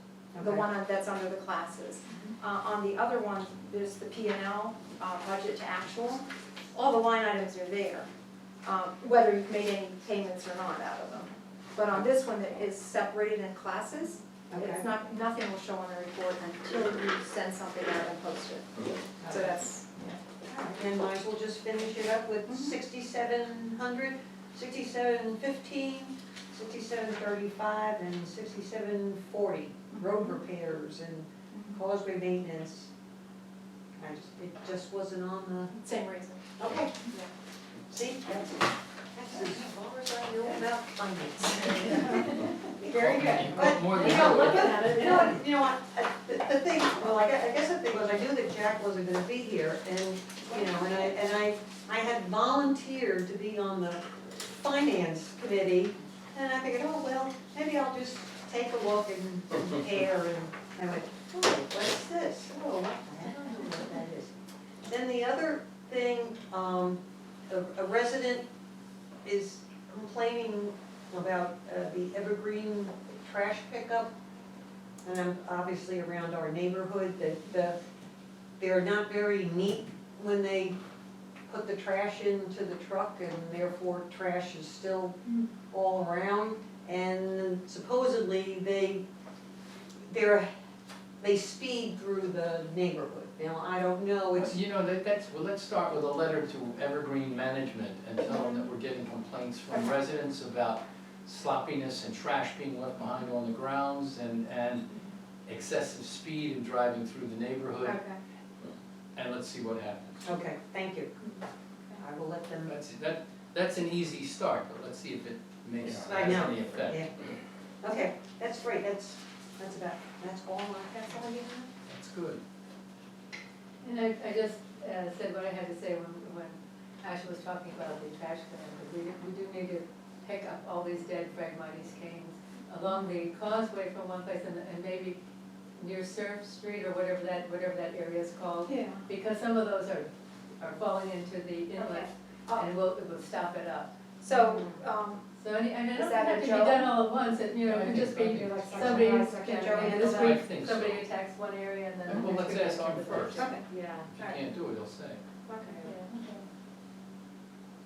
[SPEAKER 3] The
[SPEAKER 8] Okay.
[SPEAKER 3] one that's under the classes. On the other one, there's the P&L, budget to actual. All the line items are there, whether you've made any payments or not out of them. But on this one that is separated in classes,
[SPEAKER 8] Okay.
[SPEAKER 3] It's not, nothing will show on the report until you send something out and post it. So that's, yeah.
[SPEAKER 8] And might as well just finish it up with 6,700, 6,715, 6,735, and 6,740, road repairs and causeway maintenance. It just wasn't on
[SPEAKER 3] Same reason.
[SPEAKER 8] the, okay, see, that's as far as I know about finance.
[SPEAKER 3] Very good.
[SPEAKER 8] But,
[SPEAKER 1] More than
[SPEAKER 8] you know,
[SPEAKER 1] that.
[SPEAKER 8] look at it, you know what, the thing, well, I guess the thing was, I knew that Jack wasn't gonna be here, and, you know, and I had volunteered to be on the finance committee, and I figured, oh, well, maybe I'll just take a look and compare, and I went, oh, what's this? Oh, I don't know what that is. Then the other thing, a resident is complaining about the Evergreen trash pickup. And I'm obviously around our neighborhood, that they're not very neat when they put the trash into the truck, and therefore trash is still all around. And supposedly they speed through the neighborhood. Now, I don't know, it's,
[SPEAKER 1] You know, well, let's start with a letter to Evergreen Management and tell them that we're getting complaints from residents about sloppiness and trash being left behind on the grounds and excessive speed in driving through the neighborhood,
[SPEAKER 3] Okay.
[SPEAKER 1] and let's see what happens.
[SPEAKER 8] okay, thank you. I will let them,
[SPEAKER 1] That's an easy start, but let's see if it makes,
[SPEAKER 8] I
[SPEAKER 1] has
[SPEAKER 8] know.
[SPEAKER 1] any effect.
[SPEAKER 8] yeah. Okay, that's great, that's all I
[SPEAKER 3] That's all you have?
[SPEAKER 1] That's good.
[SPEAKER 4] And I just said what I had to say when Asha was talking about the trash can, because we do need to pick up all these dead Phragmites canes along the causeway from one place and maybe near Surf Street or whatever that area is called,
[SPEAKER 3] Yeah.
[SPEAKER 4] because some of those are falling into the inlet and it will stop it up.
[SPEAKER 3] So,
[SPEAKER 4] So, and it
[SPEAKER 3] Is
[SPEAKER 4] doesn't
[SPEAKER 3] that a
[SPEAKER 4] have to be
[SPEAKER 3] joke?
[SPEAKER 4] done all at once, it can just be
[SPEAKER 2] Do like section
[SPEAKER 4] somebody,
[SPEAKER 2] by section.
[SPEAKER 4] this
[SPEAKER 1] I
[SPEAKER 4] week,
[SPEAKER 1] think so.
[SPEAKER 4] somebody attacks one area and then.
[SPEAKER 1] Well,
[SPEAKER 4] next
[SPEAKER 1] let's
[SPEAKER 4] week
[SPEAKER 1] ask
[SPEAKER 4] all
[SPEAKER 1] him
[SPEAKER 4] the
[SPEAKER 1] first.
[SPEAKER 3] okay,
[SPEAKER 2] Yeah.
[SPEAKER 1] If you can't do it, he'll say.
[SPEAKER 3] okay.
[SPEAKER 4] Yeah.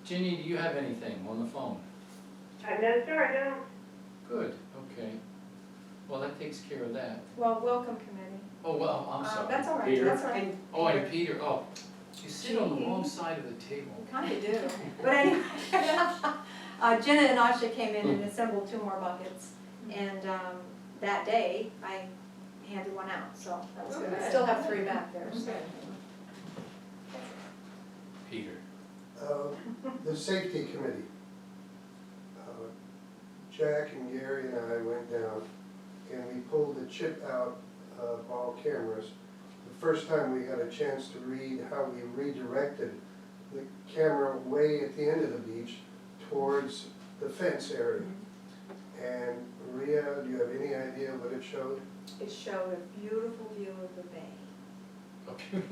[SPEAKER 1] Ginny, do you have anything on the phone?
[SPEAKER 9] No, sir, I don't.
[SPEAKER 1] Good, okay. Well, that takes care of that.
[SPEAKER 3] Well, welcome committee.
[SPEAKER 1] Oh, well, I'm sorry.
[SPEAKER 3] That's all right,
[SPEAKER 6] Peter?
[SPEAKER 3] that's all right.
[SPEAKER 8] And
[SPEAKER 1] Oh, and Peter, oh, you sit on the wrong side of the table.
[SPEAKER 3] You kinda do. But anyway, Jenna and Asha came in and assembled 2 more buckets. And that day, I handed one out, so that was good. I still have 3 back there, so.
[SPEAKER 1] Peter.
[SPEAKER 7] The safety committee. Jack and Gary and I went down and we pulled the chip out of all cameras. The first time we got a chance to read how we redirected the camera way at the end of the beach towards the fence area. And Maria, do you have any idea what it showed?
[SPEAKER 3] It showed a beautiful view of the bay.
[SPEAKER 1] Okay.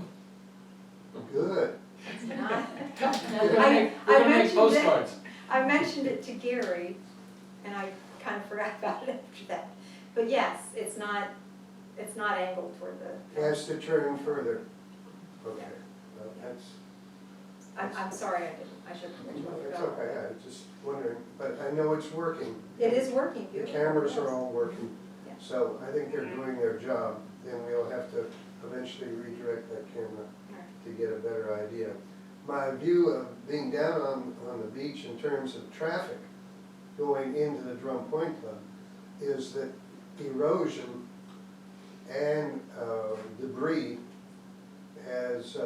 [SPEAKER 7] Good.
[SPEAKER 3] It's not,
[SPEAKER 1] We're gonna make
[SPEAKER 3] mentioned it.
[SPEAKER 1] postcards.
[SPEAKER 3] I mentioned it to Gary, and I kind of forgot about it after that. But yes, it's not angled toward the.
[SPEAKER 7] Has to turn further. Okay, well, that's,
[SPEAKER 3] I'm sorry, I shouldn't have mentioned
[SPEAKER 7] it's
[SPEAKER 3] it.
[SPEAKER 7] okay, I was just wondering, but I know it's working.
[SPEAKER 3] It is working
[SPEAKER 7] The
[SPEAKER 3] beautifully.
[SPEAKER 7] cameras
[SPEAKER 3] yes.
[SPEAKER 7] are all working,
[SPEAKER 3] Yeah.
[SPEAKER 7] so I think they're doing their job. Then we'll have to eventually redirect that camera to get a better idea. My view of being down on the beach in terms of traffic going into the Drum Point Club is that erosion and debris has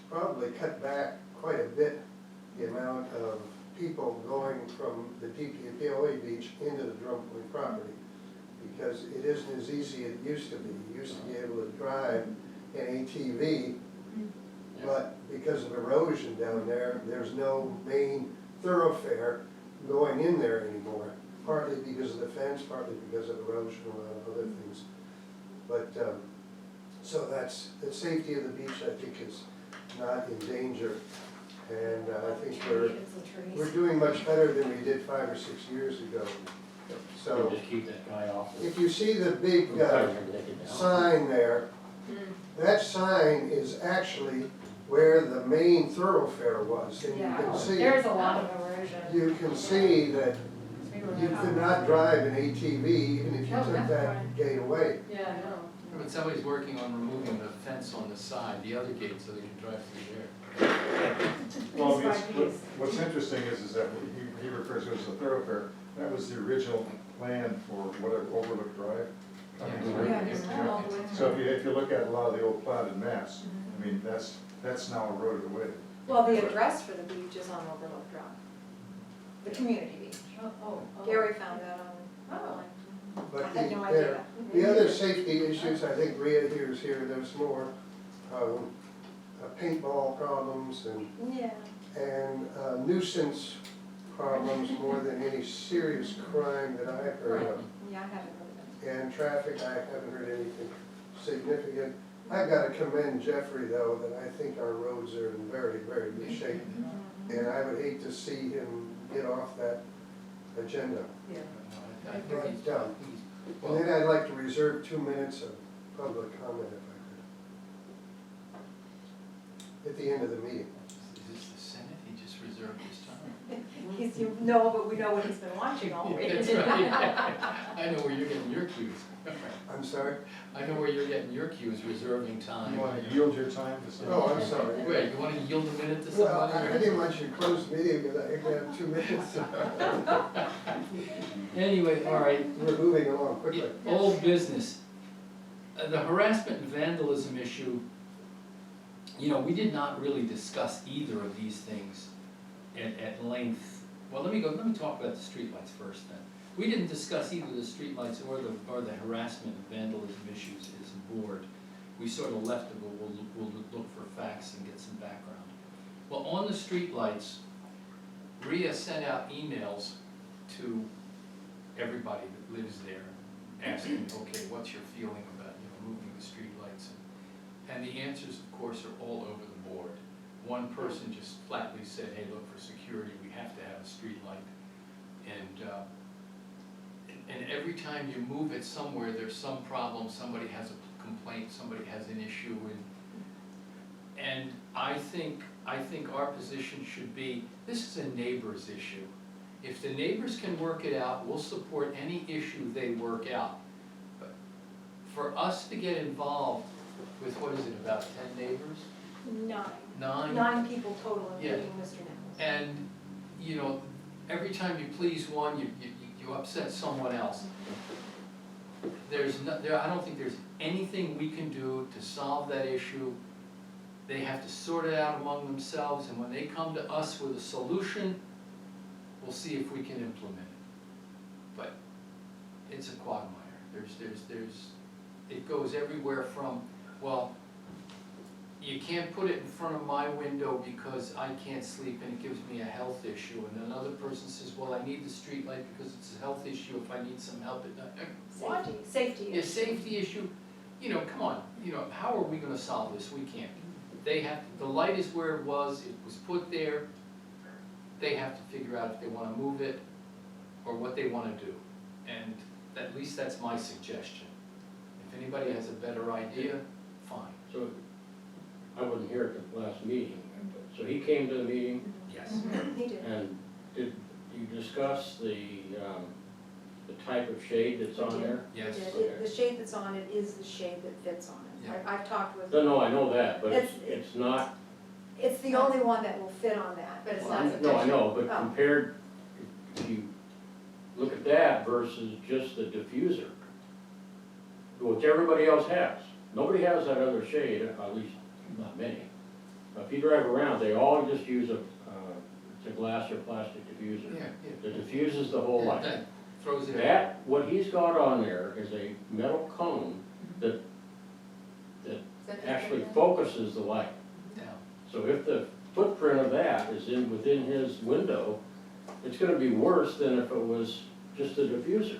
[SPEAKER 7] probably cut back quite a bit the amount of people going from the DPOA beach into the Drum Point property, because it isn't as easy as it used to be. You used to be able to drive an ATV, but because of erosion down there, there's no main thoroughfare going in there anymore, partly because of the fence, partly because of erosion and a lot of other things. But, so that's, the safety of the beach, I think, is not in danger. And I think we're doing much better than we did 5 or 6 years ago. So
[SPEAKER 6] Just keep that guy off.
[SPEAKER 7] if you see the big sign there, that sign is actually where the main thoroughfare was. And you can see,
[SPEAKER 2] There's a lot of erosion.
[SPEAKER 7] you can see that You could not drive an ATV even if you
[SPEAKER 4] Oh,
[SPEAKER 7] took
[SPEAKER 4] that's
[SPEAKER 7] that gate away.
[SPEAKER 2] Yeah, I know.
[SPEAKER 1] But somebody's working on removing the fence on the side, the other gate, so they can drive through there.
[SPEAKER 5] Well,
[SPEAKER 2] Piece by piece.
[SPEAKER 5] what's interesting is that he refers to it as a thoroughfare, that was the original plan for whatever Overlook Drive. coming
[SPEAKER 1] Yeah.
[SPEAKER 5] through.
[SPEAKER 3] Yeah, it's not all the way
[SPEAKER 5] So if you look at a lot of the old platted maps, I mean, that's now eroded away.
[SPEAKER 3] Well, the address for the beach is on Overlook Drive, the community beach.
[SPEAKER 4] Oh.
[SPEAKER 3] Gary found that on,
[SPEAKER 2] Oh.
[SPEAKER 3] I
[SPEAKER 7] But
[SPEAKER 3] had no
[SPEAKER 7] there-
[SPEAKER 3] idea.
[SPEAKER 7] the other safety issues, I think Rhea hears here, there's more paintball problems
[SPEAKER 3] Yeah.
[SPEAKER 7] and nuisance problems more than any serious crime that I've heard of.
[SPEAKER 3] Yeah, I haven't heard of that.
[SPEAKER 7] And traffic, I haven't heard anything significant. I've got to commend Jeffrey, though, that I think our roads are in very, very good shape. And I would hate to see him get off that agenda.
[SPEAKER 4] Yeah.
[SPEAKER 1] I think he's-
[SPEAKER 7] But,
[SPEAKER 1] he's-
[SPEAKER 7] And then I'd like to reserve 2 minutes of public comment if I could. At the end of the meeting.
[SPEAKER 1] Is this the Senate? He just reserved his time.
[SPEAKER 3] He's, no, but we know what he's been watching all week.
[SPEAKER 1] That's right. I know where you're getting your cues.
[SPEAKER 7] I'm sorry?
[SPEAKER 1] I know where you're getting your cues, reserving time.
[SPEAKER 5] You wanna yield your time to somebody?
[SPEAKER 7] Oh, I'm sorry.
[SPEAKER 1] Wait, you wanna yield a minute to
[SPEAKER 7] Well,
[SPEAKER 1] somebody?
[SPEAKER 7] I didn't want you to close the meeting because I could have 2 minutes.
[SPEAKER 1] Anyway, all right,
[SPEAKER 7] We're moving along quickly.
[SPEAKER 1] old business. The harassment and vandalism issue, you know, we did not really discuss either of these things at length. Well, let me talk about the streetlights first then. We didn't discuss either the streetlights or the harassment and vandalism issues as a board. We sort of left it, but we'll look for facts and get some background. Well, on the streetlights, Rhea sent out emails to everybody that lives there, asking, okay, what's your feeling about, moving the streetlights? And the answers, of course, are all over the board. One person just flatly said, hey, look, for security, we have to have a streetlight. And every time you move it somewhere, there's some problem, somebody has a complaint, somebody has an issue, and I think our position should be, this is a neighbor's issue. If the neighbors can work it out, we'll support any issue they work out. But for us to get involved with, what is it, about 10 neighbors? 9?
[SPEAKER 3] 9 people total,
[SPEAKER 1] Yeah.
[SPEAKER 3] including Mr. Nichols.
[SPEAKER 1] And, every time you please one, you upset someone else. I don't think there's anything we can do to solve that issue. They have to sort it out among themselves, and when they come to us with a solution, we'll see if we can implement it. But it's a quagmire. It goes everywhere from, well, you can't put it in front of my window because I can't sleep and it gives me a health issue. And another person says, well, I need the street light because it's a health issue if I need some help at night. What?
[SPEAKER 3] Safety
[SPEAKER 1] A
[SPEAKER 3] issue.
[SPEAKER 1] safety issue, come on, how are we gonna solve this? We can't. The light is where it was put there. They have to figure out if they wanna move it or what they wanna do. And at least that's my suggestion. If anybody has a better idea, fine.
[SPEAKER 6] So, I wasn't here at the last meeting, so he came to the meeting,
[SPEAKER 1] Yes.
[SPEAKER 3] He did.
[SPEAKER 6] and did you discuss the type of shade that's on there?
[SPEAKER 1] Yes.
[SPEAKER 3] Yeah, the shade that's on it is the shade that fits on it.
[SPEAKER 1] Yeah.
[SPEAKER 3] I've talked with,
[SPEAKER 6] No, I know that, but
[SPEAKER 3] It's-
[SPEAKER 6] it's not,
[SPEAKER 3] it's the only one that will fit on that.
[SPEAKER 4] But it's
[SPEAKER 6] well,
[SPEAKER 4] not
[SPEAKER 6] no, I know, but
[SPEAKER 3] Oh.
[SPEAKER 6] compared, if you look at that versus just the diffuser, which everybody else has. Nobody has that other shade, at least not many. If you drive around, they all just use it's a glass or plastic diffuser.
[SPEAKER 1] Yeah,
[SPEAKER 6] That diffuses the whole light.
[SPEAKER 1] That throws it out.
[SPEAKER 6] That, what he's got on there is a metal cone that actually focuses the light.
[SPEAKER 1] Down.
[SPEAKER 6] So if the footprint of that is within his window, it's gonna be worse than if it was just a diffuser.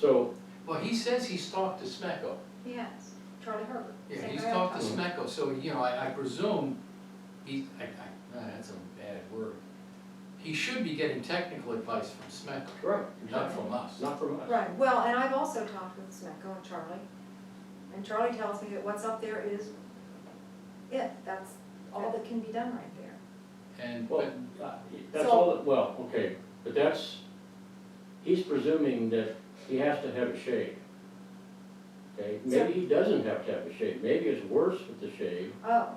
[SPEAKER 6] So,
[SPEAKER 1] Well, he says he's talked to Smecco.
[SPEAKER 3] Yes, Charlie Herbert.
[SPEAKER 1] Yeah,
[SPEAKER 3] Same
[SPEAKER 1] he's
[SPEAKER 3] guy I
[SPEAKER 1] talked to
[SPEAKER 3] with.
[SPEAKER 1] Smecco, so, I presume that's a bad word. He should be getting technical advice from Smecco,
[SPEAKER 6] right,
[SPEAKER 1] not from us.
[SPEAKER 6] not from us.
[SPEAKER 3] Right, well, and I've also talked with Smecco and Charlie tells me that what's up there is that's all that can be done right there.
[SPEAKER 1] And,
[SPEAKER 6] Well,
[SPEAKER 1] but,
[SPEAKER 6] that's
[SPEAKER 3] So-
[SPEAKER 6] all, well, okay, but that's he's presuming that he has to have a shade. Okay, maybe he doesn't have to have a shade, maybe it's worse with the shade,
[SPEAKER 3] Oh,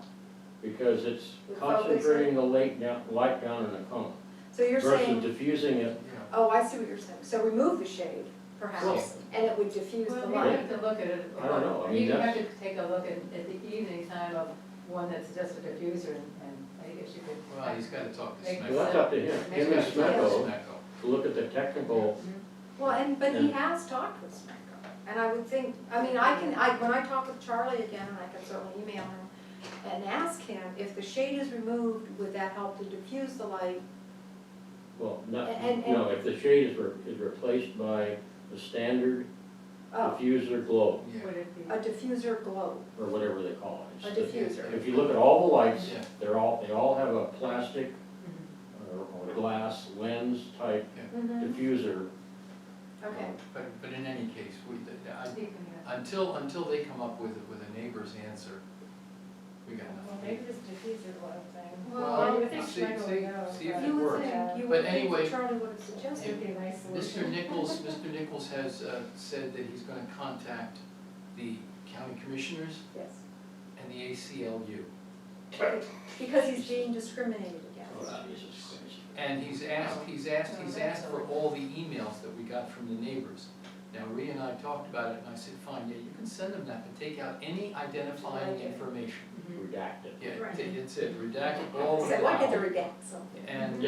[SPEAKER 6] because it's
[SPEAKER 3] The focus.
[SPEAKER 6] concentrating the light down in a cone,
[SPEAKER 3] so you're
[SPEAKER 6] versus
[SPEAKER 3] saying,
[SPEAKER 6] diffusing it.
[SPEAKER 3] oh, I see what you're saying, so remove the shade, perhaps, and it would diffuse the
[SPEAKER 4] Well, you
[SPEAKER 3] light.
[SPEAKER 4] have to look at it.
[SPEAKER 6] I don't know, I mean,
[SPEAKER 4] You have
[SPEAKER 6] that's-
[SPEAKER 4] to take a look at the evening time of one that's just a diffuser, and I guess you could.
[SPEAKER 1] Well, he's gotta talk to
[SPEAKER 4] Make
[SPEAKER 6] Well,
[SPEAKER 1] Smith.
[SPEAKER 6] that's up to him, him and Smecco,
[SPEAKER 1] Smecco.
[SPEAKER 6] to look at the technical,
[SPEAKER 3] Well, but he
[SPEAKER 6] Yeah.
[SPEAKER 3] has talked with Smecco, and I would think, I mean, when I talk with Charlie again, and I can certainly email him and ask him, if the shade is removed, would that help to diffuse the light?
[SPEAKER 6] well, not,
[SPEAKER 3] And-
[SPEAKER 6] no, if the shade is replaced by the standard
[SPEAKER 3] Oh,
[SPEAKER 6] diffuser globe,
[SPEAKER 1] Yeah.
[SPEAKER 4] Would it be?
[SPEAKER 3] a diffuser globe,
[SPEAKER 6] or whatever they call it.
[SPEAKER 3] a
[SPEAKER 6] It's-
[SPEAKER 3] diffuser.
[SPEAKER 6] If you look at all the lights,
[SPEAKER 1] Yeah.
[SPEAKER 6] they all have a plastic
[SPEAKER 4] Mhm.
[SPEAKER 6] or glass lens type
[SPEAKER 3] Mhm,
[SPEAKER 6] diffuser.
[SPEAKER 3] okay,
[SPEAKER 1] But in any case,
[SPEAKER 4] You can,
[SPEAKER 1] until they come up with a neighbor's answer, we got
[SPEAKER 2] Well,
[SPEAKER 1] nothing.
[SPEAKER 2] maybe this diffuser glove thing.
[SPEAKER 3] Well,
[SPEAKER 2] I would think
[SPEAKER 1] see-
[SPEAKER 2] Schmeckle
[SPEAKER 1] see-
[SPEAKER 2] would know.
[SPEAKER 1] see if
[SPEAKER 2] but-
[SPEAKER 1] it
[SPEAKER 3] you would
[SPEAKER 1] works.
[SPEAKER 3] think, you
[SPEAKER 1] But
[SPEAKER 3] would think
[SPEAKER 1] anyway,
[SPEAKER 3] that Charlie would have suggested.
[SPEAKER 2] It would be a nice solution.
[SPEAKER 1] Mr. Nichols has said that he's gonna contact the county commissioners
[SPEAKER 3] Yes,
[SPEAKER 1] and the ACLU.
[SPEAKER 3] because he's being discriminated
[SPEAKER 6] Oh,
[SPEAKER 3] against.
[SPEAKER 6] Jesus Christ.
[SPEAKER 1] And he's asked for all the emails that we got from the neighbors. Now, Rhea and I talked about it, and I said, fine, yeah, you can send them that, but take out any identifying information.
[SPEAKER 6] Redacted.
[SPEAKER 1] Yeah,
[SPEAKER 3] Right.
[SPEAKER 1] it's it, redact all of
[SPEAKER 3] So
[SPEAKER 1] it
[SPEAKER 3] I get to
[SPEAKER 1] out.
[SPEAKER 3] redact something.
[SPEAKER 1] And,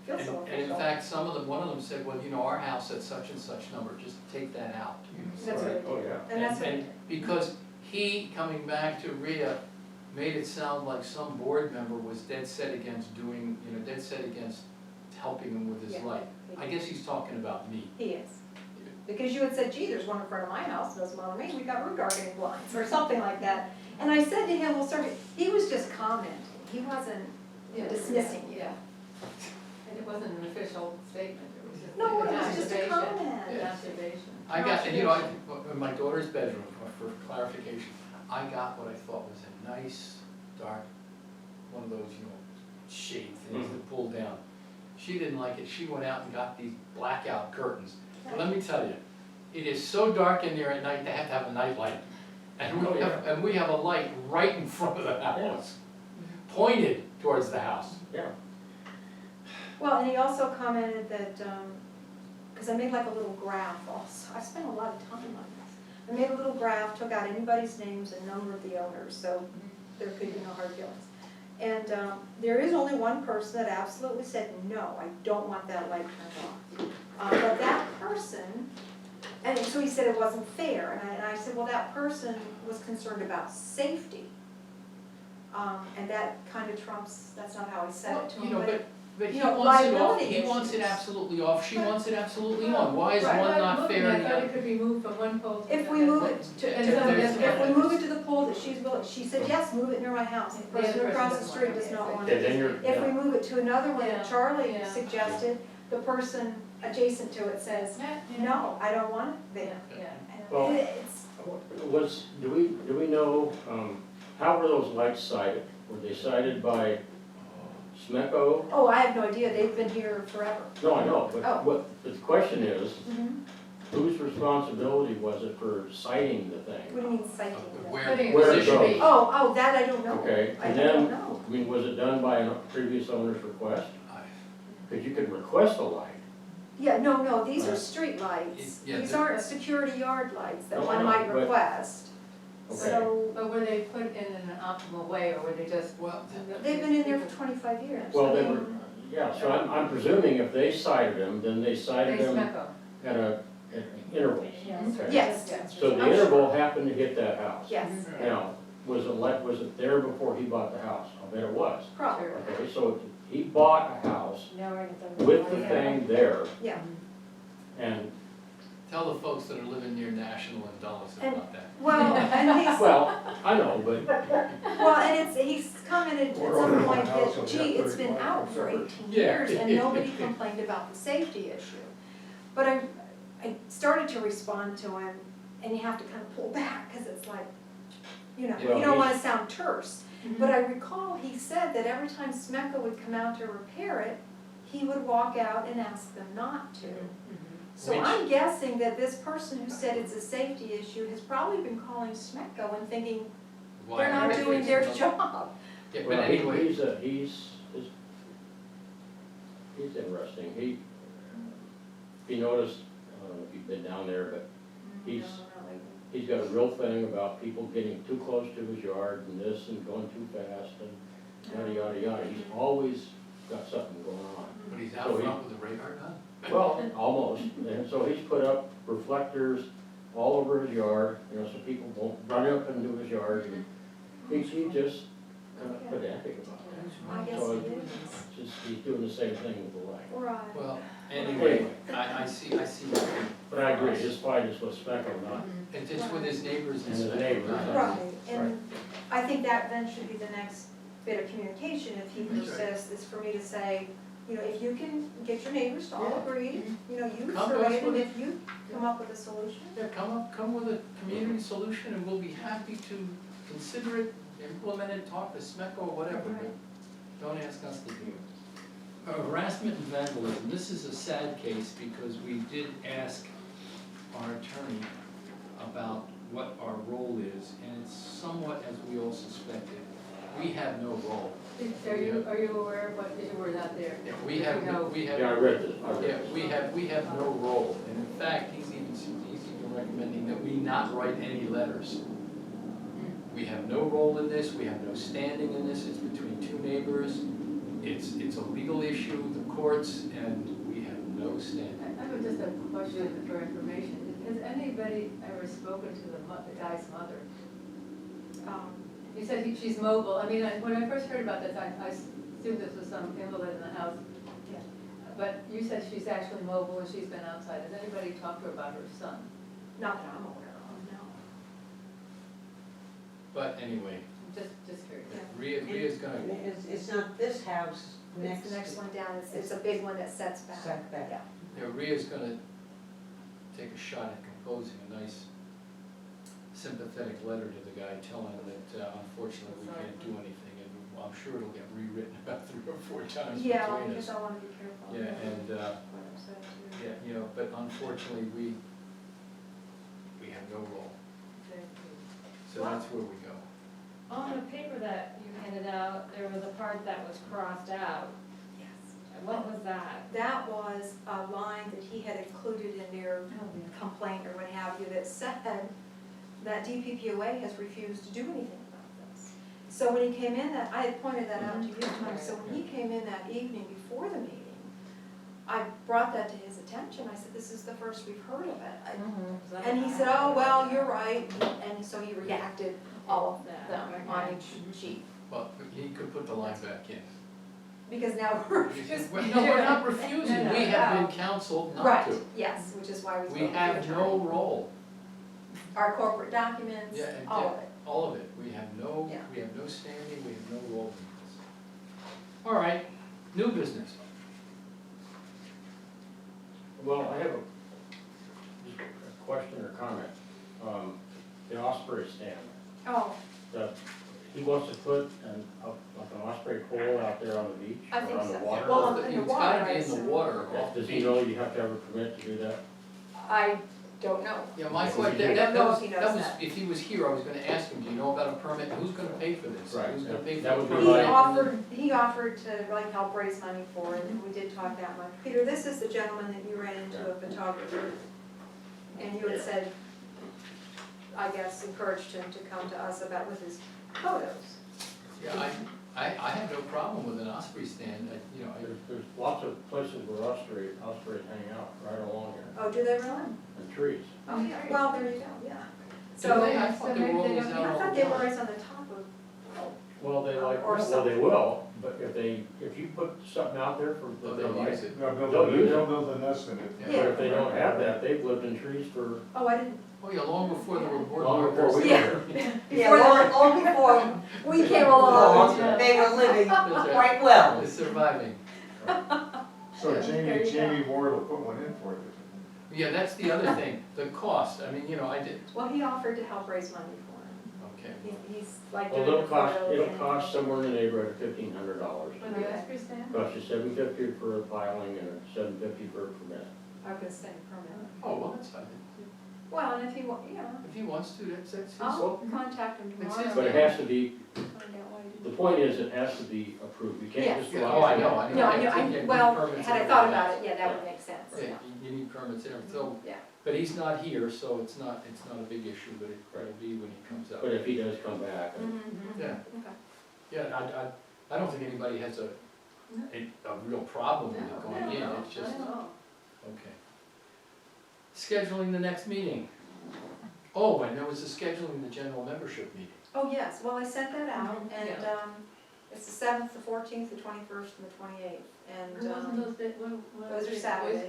[SPEAKER 3] Feels so
[SPEAKER 1] and in
[SPEAKER 3] official.
[SPEAKER 1] fact, one of them said, well, you know, our house at such and such number, just take that out.
[SPEAKER 3] That's what I
[SPEAKER 6] Oh,
[SPEAKER 3] do.
[SPEAKER 6] yeah.
[SPEAKER 3] And that's what I
[SPEAKER 1] And
[SPEAKER 3] did.
[SPEAKER 1] because he, coming back to Rhea, made it sound like some board member was dead set against doing, dead set against helping him with his
[SPEAKER 3] Yeah.
[SPEAKER 1] light. I guess he's talking about me.
[SPEAKER 3] He is. Because you had said, gee, there's one in front of my house, doesn't bother me, we got roof darkening blinds, or something like that. And I said to him, well, sir, he was just commenting, he wasn't dismissing you.
[SPEAKER 4] Yeah. And it wasn't an official statement, it was just.
[SPEAKER 3] No,
[SPEAKER 4] an
[SPEAKER 3] it was just a
[SPEAKER 4] observation.
[SPEAKER 3] comment.
[SPEAKER 4] An observation.
[SPEAKER 1] I got, and in my daughter's bedroom, for clarification, I got what I thought was a nice, dark, one of those, shade things that pull down. She didn't like it, she went out and got these blackout curtains. But let me tell you, it is so dark in there at night, they have to have a night light. And we have a light right in front of the house, pointed towards the house.
[SPEAKER 6] Yeah.
[SPEAKER 3] Well, and he also commented that, because I made like a little graph also, I spent a lot of time on this. I made a little graph, took out anybody's names and number of the owners, so there could be no hard feelings. And there is only one person that absolutely said, no, I don't want that light turned off. But that person, and so he said it wasn't fair, and I said, well, that person was concerned about safety. And that kind of trumps, that's not how I said it to him,
[SPEAKER 1] But he
[SPEAKER 3] you know,
[SPEAKER 1] wants it off,
[SPEAKER 3] liability
[SPEAKER 1] he wants it
[SPEAKER 3] issues.
[SPEAKER 1] absolutely off, she wants it absolutely on. Why is
[SPEAKER 3] Right.
[SPEAKER 1] one not fair and the
[SPEAKER 4] I thought
[SPEAKER 1] other?
[SPEAKER 4] it could be moved from one pole to
[SPEAKER 3] If
[SPEAKER 4] another.
[SPEAKER 3] we move it
[SPEAKER 4] And
[SPEAKER 3] to,
[SPEAKER 4] somebody
[SPEAKER 1] there's-
[SPEAKER 4] else
[SPEAKER 3] if we
[SPEAKER 4] wants
[SPEAKER 3] move
[SPEAKER 4] it.
[SPEAKER 3] it to the pole that she's willing, she said, yes, move it near my house. The
[SPEAKER 4] The other
[SPEAKER 3] person
[SPEAKER 4] person
[SPEAKER 3] across the
[SPEAKER 4] doesn't
[SPEAKER 3] street
[SPEAKER 4] want it.
[SPEAKER 3] does not want
[SPEAKER 6] Okay,
[SPEAKER 3] it.
[SPEAKER 6] then you're,
[SPEAKER 3] If we
[SPEAKER 6] yeah.
[SPEAKER 3] move it to another one
[SPEAKER 4] Yeah,
[SPEAKER 3] that Charlie
[SPEAKER 4] yeah.
[SPEAKER 3] suggested, the person adjacent to it says,
[SPEAKER 4] Yeah, yeah.
[SPEAKER 3] no, I don't want it
[SPEAKER 4] Yeah,
[SPEAKER 3] there.
[SPEAKER 4] yeah.
[SPEAKER 6] Well-
[SPEAKER 3] And it's,
[SPEAKER 6] Do we know, how were those lights sighted? Were they sighted by Smecco?
[SPEAKER 3] oh, I have no idea, they've been here forever.
[SPEAKER 6] No, I know, but
[SPEAKER 3] Oh.
[SPEAKER 6] but the question is,
[SPEAKER 3] Mhm.
[SPEAKER 6] whose responsibility was it for sighting the
[SPEAKER 3] What
[SPEAKER 6] thing?
[SPEAKER 3] do you mean citing them?
[SPEAKER 1] Where,
[SPEAKER 4] Putting it
[SPEAKER 6] Where it
[SPEAKER 1] position
[SPEAKER 6] goes.
[SPEAKER 1] be?
[SPEAKER 3] Oh, that I don't know.
[SPEAKER 6] Okay,
[SPEAKER 3] I
[SPEAKER 6] and
[SPEAKER 3] don't
[SPEAKER 6] then,
[SPEAKER 3] know.
[SPEAKER 6] I mean, was it done by a previous owner's request?
[SPEAKER 1] I-
[SPEAKER 6] Because you could request a light.
[SPEAKER 3] Yeah, no, these are
[SPEAKER 6] Right.
[SPEAKER 3] street lights.
[SPEAKER 1] It- yeah,
[SPEAKER 3] These
[SPEAKER 1] the-
[SPEAKER 3] aren't security yard lights that
[SPEAKER 6] No, I
[SPEAKER 3] one
[SPEAKER 6] know,
[SPEAKER 3] might
[SPEAKER 6] but-
[SPEAKER 3] request.
[SPEAKER 6] Okay.
[SPEAKER 3] So,
[SPEAKER 4] But were they put in an optimal way, or were they just?
[SPEAKER 1] Well,
[SPEAKER 3] they've been in there for 25 years.
[SPEAKER 6] Well,
[SPEAKER 3] I
[SPEAKER 6] they
[SPEAKER 3] mean,
[SPEAKER 6] were, yeah, so I'm presuming if they sighted them, then they
[SPEAKER 4] They
[SPEAKER 6] sighted them
[SPEAKER 4] Smecco.
[SPEAKER 6] at intervals.
[SPEAKER 4] Yes.
[SPEAKER 6] Okay.
[SPEAKER 3] Yes.
[SPEAKER 6] So the
[SPEAKER 3] I'm sure.
[SPEAKER 6] interval happened to hit that house.
[SPEAKER 3] Yes,
[SPEAKER 6] Now, was it there before he bought the house? I'll bet it was.
[SPEAKER 3] probably,
[SPEAKER 4] Sure.
[SPEAKER 6] Okay, so he bought a house
[SPEAKER 2] Now we're gonna.
[SPEAKER 6] with the thing there,
[SPEAKER 3] yeah.
[SPEAKER 6] and,
[SPEAKER 1] Tell the folks that are living near National and Dulles
[SPEAKER 3] And-
[SPEAKER 1] about that.
[SPEAKER 3] Well, and he's,
[SPEAKER 6] well, I know, but,
[SPEAKER 3] well, and he's commented at
[SPEAKER 5] Or
[SPEAKER 3] some
[SPEAKER 5] over
[SPEAKER 3] point
[SPEAKER 5] my house,
[SPEAKER 3] that,
[SPEAKER 5] I'll
[SPEAKER 3] gee,
[SPEAKER 5] have
[SPEAKER 3] it's been
[SPEAKER 5] 35
[SPEAKER 3] out for
[SPEAKER 5] separate.
[SPEAKER 3] 18
[SPEAKER 1] Yeah.
[SPEAKER 3] years and nobody complained about the safety issue. But I started to respond to him and you have to kind of pull back because it's like, you
[SPEAKER 6] Well,
[SPEAKER 3] don't want to
[SPEAKER 6] he's-
[SPEAKER 3] sound terse. But I recall he said that every time Smecco would come out to repair it, he would walk out and ask them not to. So
[SPEAKER 1] Which-
[SPEAKER 3] I'm guessing that this person who said it's a safety issue has probably been calling SMECO and thinking
[SPEAKER 1] Why
[SPEAKER 3] they're not
[SPEAKER 1] aren't they
[SPEAKER 3] doing their
[SPEAKER 1] fixing them?
[SPEAKER 3] job.
[SPEAKER 1] Yeah, but
[SPEAKER 6] Well,
[SPEAKER 1] anyway,
[SPEAKER 6] he's interesting. If you noticed, I don't know if you've been down there, but he's, he's got a real thing about people getting too close to his yard and this and going too fast and yada, yada, yada. He's always got something going on.
[SPEAKER 1] but he's
[SPEAKER 6] So
[SPEAKER 1] out
[SPEAKER 6] he-
[SPEAKER 1] front with a radar gun.
[SPEAKER 6] Well, almost, and so he's put up reflectors all over his yard, you know, so people won't run up into his yard, and he just kind of pedantic about
[SPEAKER 3] I
[SPEAKER 6] it.
[SPEAKER 3] guess
[SPEAKER 6] So
[SPEAKER 3] it
[SPEAKER 6] it's
[SPEAKER 3] is.
[SPEAKER 6] just, he's doing the same thing with the light.
[SPEAKER 3] Right.
[SPEAKER 1] Well, anyway, I see,
[SPEAKER 6] But I agree, his fight is with Speckle, not,
[SPEAKER 1] it's just with his neighbors and
[SPEAKER 6] And his
[SPEAKER 1] stuff.
[SPEAKER 6] neighbors.
[SPEAKER 3] Right, and I think that then should be the next bit of communication, if he
[SPEAKER 1] That's right.
[SPEAKER 3] persists, is for me to say, you know, if you can get your neighbors to all agree, you know, you
[SPEAKER 1] Come to
[SPEAKER 3] survey
[SPEAKER 1] us
[SPEAKER 3] it, and
[SPEAKER 1] with-
[SPEAKER 3] if you come up with a solution.
[SPEAKER 1] Yeah, come with a community solution and we'll be happy to consider it, implement it, talk to SMECO or whatever, but don't ask us to do it. Harassment and vandalism, this is a sad case because we did ask our attorney about what our role is, and it's somewhat as we all suspected. We have no role.
[SPEAKER 4] Are you aware of what, you were not there?
[SPEAKER 1] Yeah, we have, we have.
[SPEAKER 6] yeah, I read this, I read
[SPEAKER 1] Yeah,
[SPEAKER 6] this.
[SPEAKER 1] we have no role, and in fact, he's even recommending that we not write any letters. We have no role in this, we have no standing in this, it's between two neighbors, it's a legal issue, the courts, and we have no standing.
[SPEAKER 4] I have just a question for information. Has anybody ever spoken to the guy's mother? You said she's mobile. I mean, when I first heard about this, I assumed this was some invalid in the house.
[SPEAKER 3] Yeah.
[SPEAKER 4] But you said she's actually mobile and she's been outside. Has anybody talked to her about her son?
[SPEAKER 3] Not that I'm aware of, no.
[SPEAKER 1] But anyway,
[SPEAKER 4] Just curious.
[SPEAKER 1] Rhea's gonna,
[SPEAKER 10] It's not this house
[SPEAKER 3] It's
[SPEAKER 10] next.
[SPEAKER 3] the next one down, it's a big one that sets back.
[SPEAKER 10] Set back.
[SPEAKER 3] Yeah.
[SPEAKER 1] Rhea's gonna take a shot at composing a nice sympathetic letter to the guy telling him that unfortunately we can't do anything, and I'm sure it'll get rewritten about 3 or 4 times between
[SPEAKER 3] Yeah,
[SPEAKER 1] us.
[SPEAKER 3] because I wanna be careful.
[SPEAKER 1] Yeah, and,
[SPEAKER 3] What I'm saying too.
[SPEAKER 1] yeah, you know, but unfortunately, we have no role, so that's where we go.
[SPEAKER 2] On the paper that you handed out, there was a part that was crossed out.
[SPEAKER 3] Yes.
[SPEAKER 2] What was that?
[SPEAKER 3] That was a line that he had included in their complaint or what have you that said that DPPOA has refused to do anything about this. So when he came in that, I had pointed that out to you, Mike, so when he came in that evening before the meeting, I brought that to his attention, I said, this is the first we've heard of it. And he said, oh, well, you're right, and so he redacted all of them on each sheet.
[SPEAKER 1] Well, he could put the line back in.
[SPEAKER 3] Because now we're refusing.
[SPEAKER 1] Well, no, we're not refusing, we have been counseled not
[SPEAKER 3] Right,
[SPEAKER 1] to.
[SPEAKER 3] yes, which is why we spoke
[SPEAKER 1] We
[SPEAKER 3] to the
[SPEAKER 1] have no
[SPEAKER 3] attorney.
[SPEAKER 1] role,
[SPEAKER 3] Our corporate documents,
[SPEAKER 1] Yeah, and
[SPEAKER 3] all of it.
[SPEAKER 1] all of it, we have no,
[SPEAKER 3] Yeah.
[SPEAKER 1] we have no standing, we have no role in this. All right, new business.
[SPEAKER 6] Well, I have a question or comment. The Osprey stand,
[SPEAKER 3] Oh,
[SPEAKER 6] he wants to put like an Osprey pole out there on the beach
[SPEAKER 3] I
[SPEAKER 6] or
[SPEAKER 3] think
[SPEAKER 6] on the
[SPEAKER 3] so.
[SPEAKER 6] water.
[SPEAKER 3] Well, in the
[SPEAKER 1] It's
[SPEAKER 3] water,
[SPEAKER 1] gotta
[SPEAKER 3] I
[SPEAKER 1] be in the
[SPEAKER 3] assume.
[SPEAKER 1] water off the
[SPEAKER 6] Does he
[SPEAKER 1] beach.
[SPEAKER 6] know you have to have a permit to do that?
[SPEAKER 3] I don't know.
[SPEAKER 1] Yeah, my
[SPEAKER 6] I
[SPEAKER 1] question,
[SPEAKER 3] don't
[SPEAKER 1] that
[SPEAKER 3] know
[SPEAKER 1] was,
[SPEAKER 3] if he knows
[SPEAKER 1] that was,
[SPEAKER 3] that.
[SPEAKER 1] if he was here, I was gonna ask him, do you know about a permit, who's gonna pay for this?
[SPEAKER 6] Right,
[SPEAKER 1] Who's gonna pay for
[SPEAKER 6] that
[SPEAKER 1] the
[SPEAKER 6] would be
[SPEAKER 1] permit?
[SPEAKER 3] He offered to like help raise money for it, and we did talk that much. Peter, this is the gentleman that you ran into, a photographer, and you had said, I guess, encouraged him to come to us about with his photos.
[SPEAKER 1] Yeah, I have no problem with an Osprey stand, you know,
[SPEAKER 6] There's lots of places where ospreys hang out right along here,
[SPEAKER 3] Oh, do they really?
[SPEAKER 6] and trees.
[SPEAKER 3] Oh, yeah, well, there you go, yeah.
[SPEAKER 1] do
[SPEAKER 3] So,
[SPEAKER 1] they? I thought they were always
[SPEAKER 3] I
[SPEAKER 1] out all
[SPEAKER 3] thought
[SPEAKER 1] the
[SPEAKER 3] they were
[SPEAKER 1] time.
[SPEAKER 3] always on the top of,
[SPEAKER 6] Well, they like,
[SPEAKER 3] Or
[SPEAKER 6] well, they
[SPEAKER 3] something.
[SPEAKER 6] will, but if you put something out there for,
[SPEAKER 1] Oh,
[SPEAKER 6] that they
[SPEAKER 1] they'll
[SPEAKER 6] like,
[SPEAKER 1] use it.
[SPEAKER 6] Don't use it.
[SPEAKER 5] They'll build a nest in it.
[SPEAKER 1] Yeah.
[SPEAKER 6] but if they don't have that, they've lived in trees for
[SPEAKER 3] oh, I didn't,
[SPEAKER 1] Oh, yeah, long before there were board
[SPEAKER 6] long before
[SPEAKER 1] markers.
[SPEAKER 6] we
[SPEAKER 3] Yeah.
[SPEAKER 6] were here.
[SPEAKER 10] Yeah, long before
[SPEAKER 3] we came along.
[SPEAKER 10] they were living
[SPEAKER 1] That's right.
[SPEAKER 10] quite well.
[SPEAKER 1] It's surviving.
[SPEAKER 5] So
[SPEAKER 3] There
[SPEAKER 5] Jamie,
[SPEAKER 3] you go.
[SPEAKER 5] Jamie Ward will put one in for you.
[SPEAKER 1] Yeah, that's the other thing, the cost, I mean, you know, I did,
[SPEAKER 3] Well, he offered to help raise money for him.
[SPEAKER 1] Okay.
[SPEAKER 3] He's like
[SPEAKER 6] Well,
[SPEAKER 3] doing the photos.
[SPEAKER 6] it'll
[SPEAKER 3] and-
[SPEAKER 6] cost somewhere in the neighborhood of $1,500.
[SPEAKER 4] For the ice stand?
[SPEAKER 6] Cost you $750 for piling and $750 for a permit.
[SPEAKER 3] I was gonna say permit.
[SPEAKER 1] Oh, well, that's fine.
[SPEAKER 3] Well, and if he
[SPEAKER 1] If he wants to, that's his.
[SPEAKER 3] I'll contact him
[SPEAKER 1] It's
[SPEAKER 3] tomorrow.
[SPEAKER 1] his-
[SPEAKER 6] But it has to be,
[SPEAKER 3] Find out why he
[SPEAKER 6] the
[SPEAKER 3] didn't.
[SPEAKER 6] point is, it has to be approved. You can't
[SPEAKER 3] Yes.
[SPEAKER 6] just go
[SPEAKER 1] Yeah,
[SPEAKER 6] out.
[SPEAKER 1] oh, I
[SPEAKER 6] and-
[SPEAKER 1] know, I know.
[SPEAKER 3] No, I know,
[SPEAKER 1] think you need
[SPEAKER 3] well,
[SPEAKER 1] permits
[SPEAKER 3] had I
[SPEAKER 1] and
[SPEAKER 3] thought
[SPEAKER 1] everything
[SPEAKER 3] about
[SPEAKER 1] else.
[SPEAKER 3] it, yeah, that would make sense,
[SPEAKER 1] Yeah,
[SPEAKER 3] yeah.
[SPEAKER 1] you need permits and everything, so,
[SPEAKER 3] Yeah.
[SPEAKER 1] but he's not here, so it's not a big issue, but it'll be when he comes up.
[SPEAKER 6] But if he does come back,
[SPEAKER 3] Mhm.
[SPEAKER 1] Yeah.
[SPEAKER 3] Okay.
[SPEAKER 1] Yeah, I don't think anybody has a real problem with it going in, it's just, okay. Scheduling the next meeting. Oh, and there was the scheduling the general membership meeting.
[SPEAKER 3] Oh, yes, well, I sent that out,
[SPEAKER 4] Mhm,
[SPEAKER 3] and,
[SPEAKER 4] yeah.
[SPEAKER 3] it's the 7th, the 14th, the 21st, and the 28th, and,
[SPEAKER 4] Wasn't those,
[SPEAKER 3] those are Saturdays.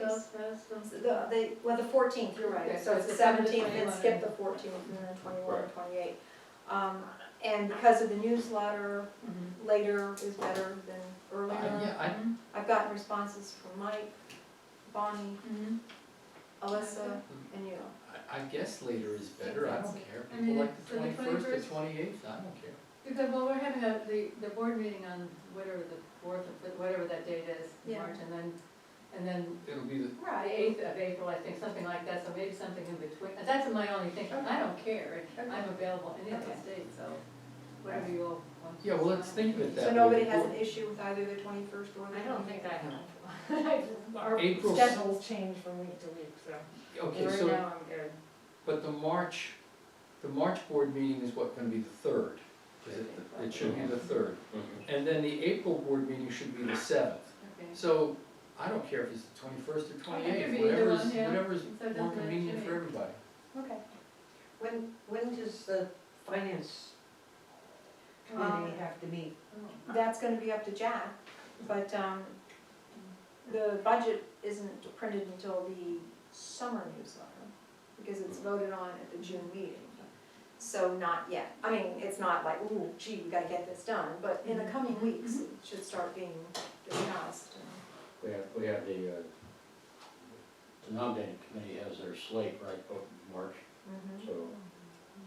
[SPEAKER 3] the 14th, you're right,
[SPEAKER 4] Okay,
[SPEAKER 3] so it's the
[SPEAKER 4] so it's the
[SPEAKER 3] 17th, then
[SPEAKER 4] 21.
[SPEAKER 3] skip the 14th, and then 21 and
[SPEAKER 6] Right.
[SPEAKER 3] 28. And because of the newsletter,
[SPEAKER 4] Mhm.
[SPEAKER 3] later is better than earlier.
[SPEAKER 1] Yeah,
[SPEAKER 3] I've gotten responses from Mike, Bonnie,
[SPEAKER 4] Mhm.
[SPEAKER 3] Alyssa, and you.
[SPEAKER 1] I guess later is better, I don't care.
[SPEAKER 4] I
[SPEAKER 1] People
[SPEAKER 4] mean,
[SPEAKER 1] like the
[SPEAKER 4] so the
[SPEAKER 1] 21st, the
[SPEAKER 4] 21st?
[SPEAKER 1] 28th, I don't care.
[SPEAKER 4] Because, well, we're having the board meeting on whatever the fourth, whatever that date is, in
[SPEAKER 3] Yeah.
[SPEAKER 4] March, and then
[SPEAKER 1] It'll be the,
[SPEAKER 4] the
[SPEAKER 3] Right.
[SPEAKER 4] 8th of April, I think, something like that, so maybe something in between. That's my only thinking, I don't care,
[SPEAKER 3] Okay.
[SPEAKER 4] I'm available any of those
[SPEAKER 3] Okay.
[SPEAKER 4] dates, so whatever you all want.
[SPEAKER 1] yeah, well, let's think of it that way.
[SPEAKER 3] So nobody has an issue with either the 21st or the 28th?
[SPEAKER 2] I don't think I have. Our
[SPEAKER 1] April-
[SPEAKER 2] schedules change from week to week, so
[SPEAKER 1] Okay,
[SPEAKER 2] right
[SPEAKER 1] so,
[SPEAKER 2] now I'm good.
[SPEAKER 1] but the March board meeting is what, gonna be the 3rd? It should be the 3rd.
[SPEAKER 6] Mhm.
[SPEAKER 1] And then the April board meeting should be the 7th.
[SPEAKER 4] Okay.
[SPEAKER 1] So, I don't care if it's the 21st or
[SPEAKER 4] It
[SPEAKER 1] 28th,
[SPEAKER 4] could be either
[SPEAKER 1] whatever's,
[SPEAKER 4] one, yeah.
[SPEAKER 1] whatever's
[SPEAKER 4] So it
[SPEAKER 1] more
[SPEAKER 4] doesn't matter to
[SPEAKER 1] convenient
[SPEAKER 4] me.
[SPEAKER 1] for everybody.
[SPEAKER 3] Okay.
[SPEAKER 10] When does the finance committee have to meet?
[SPEAKER 3] That's gonna be up to Jack, but, the budget isn't printed until the summer newsletter, because it's voted on at the June meeting. So not yet, I mean, it's not like, ooh, gee, we gotta get this done, but in the coming weeks, it should start being discussed.
[SPEAKER 6] We have the nominating committee has their slate right of March,
[SPEAKER 3] Mhm.
[SPEAKER 6] so.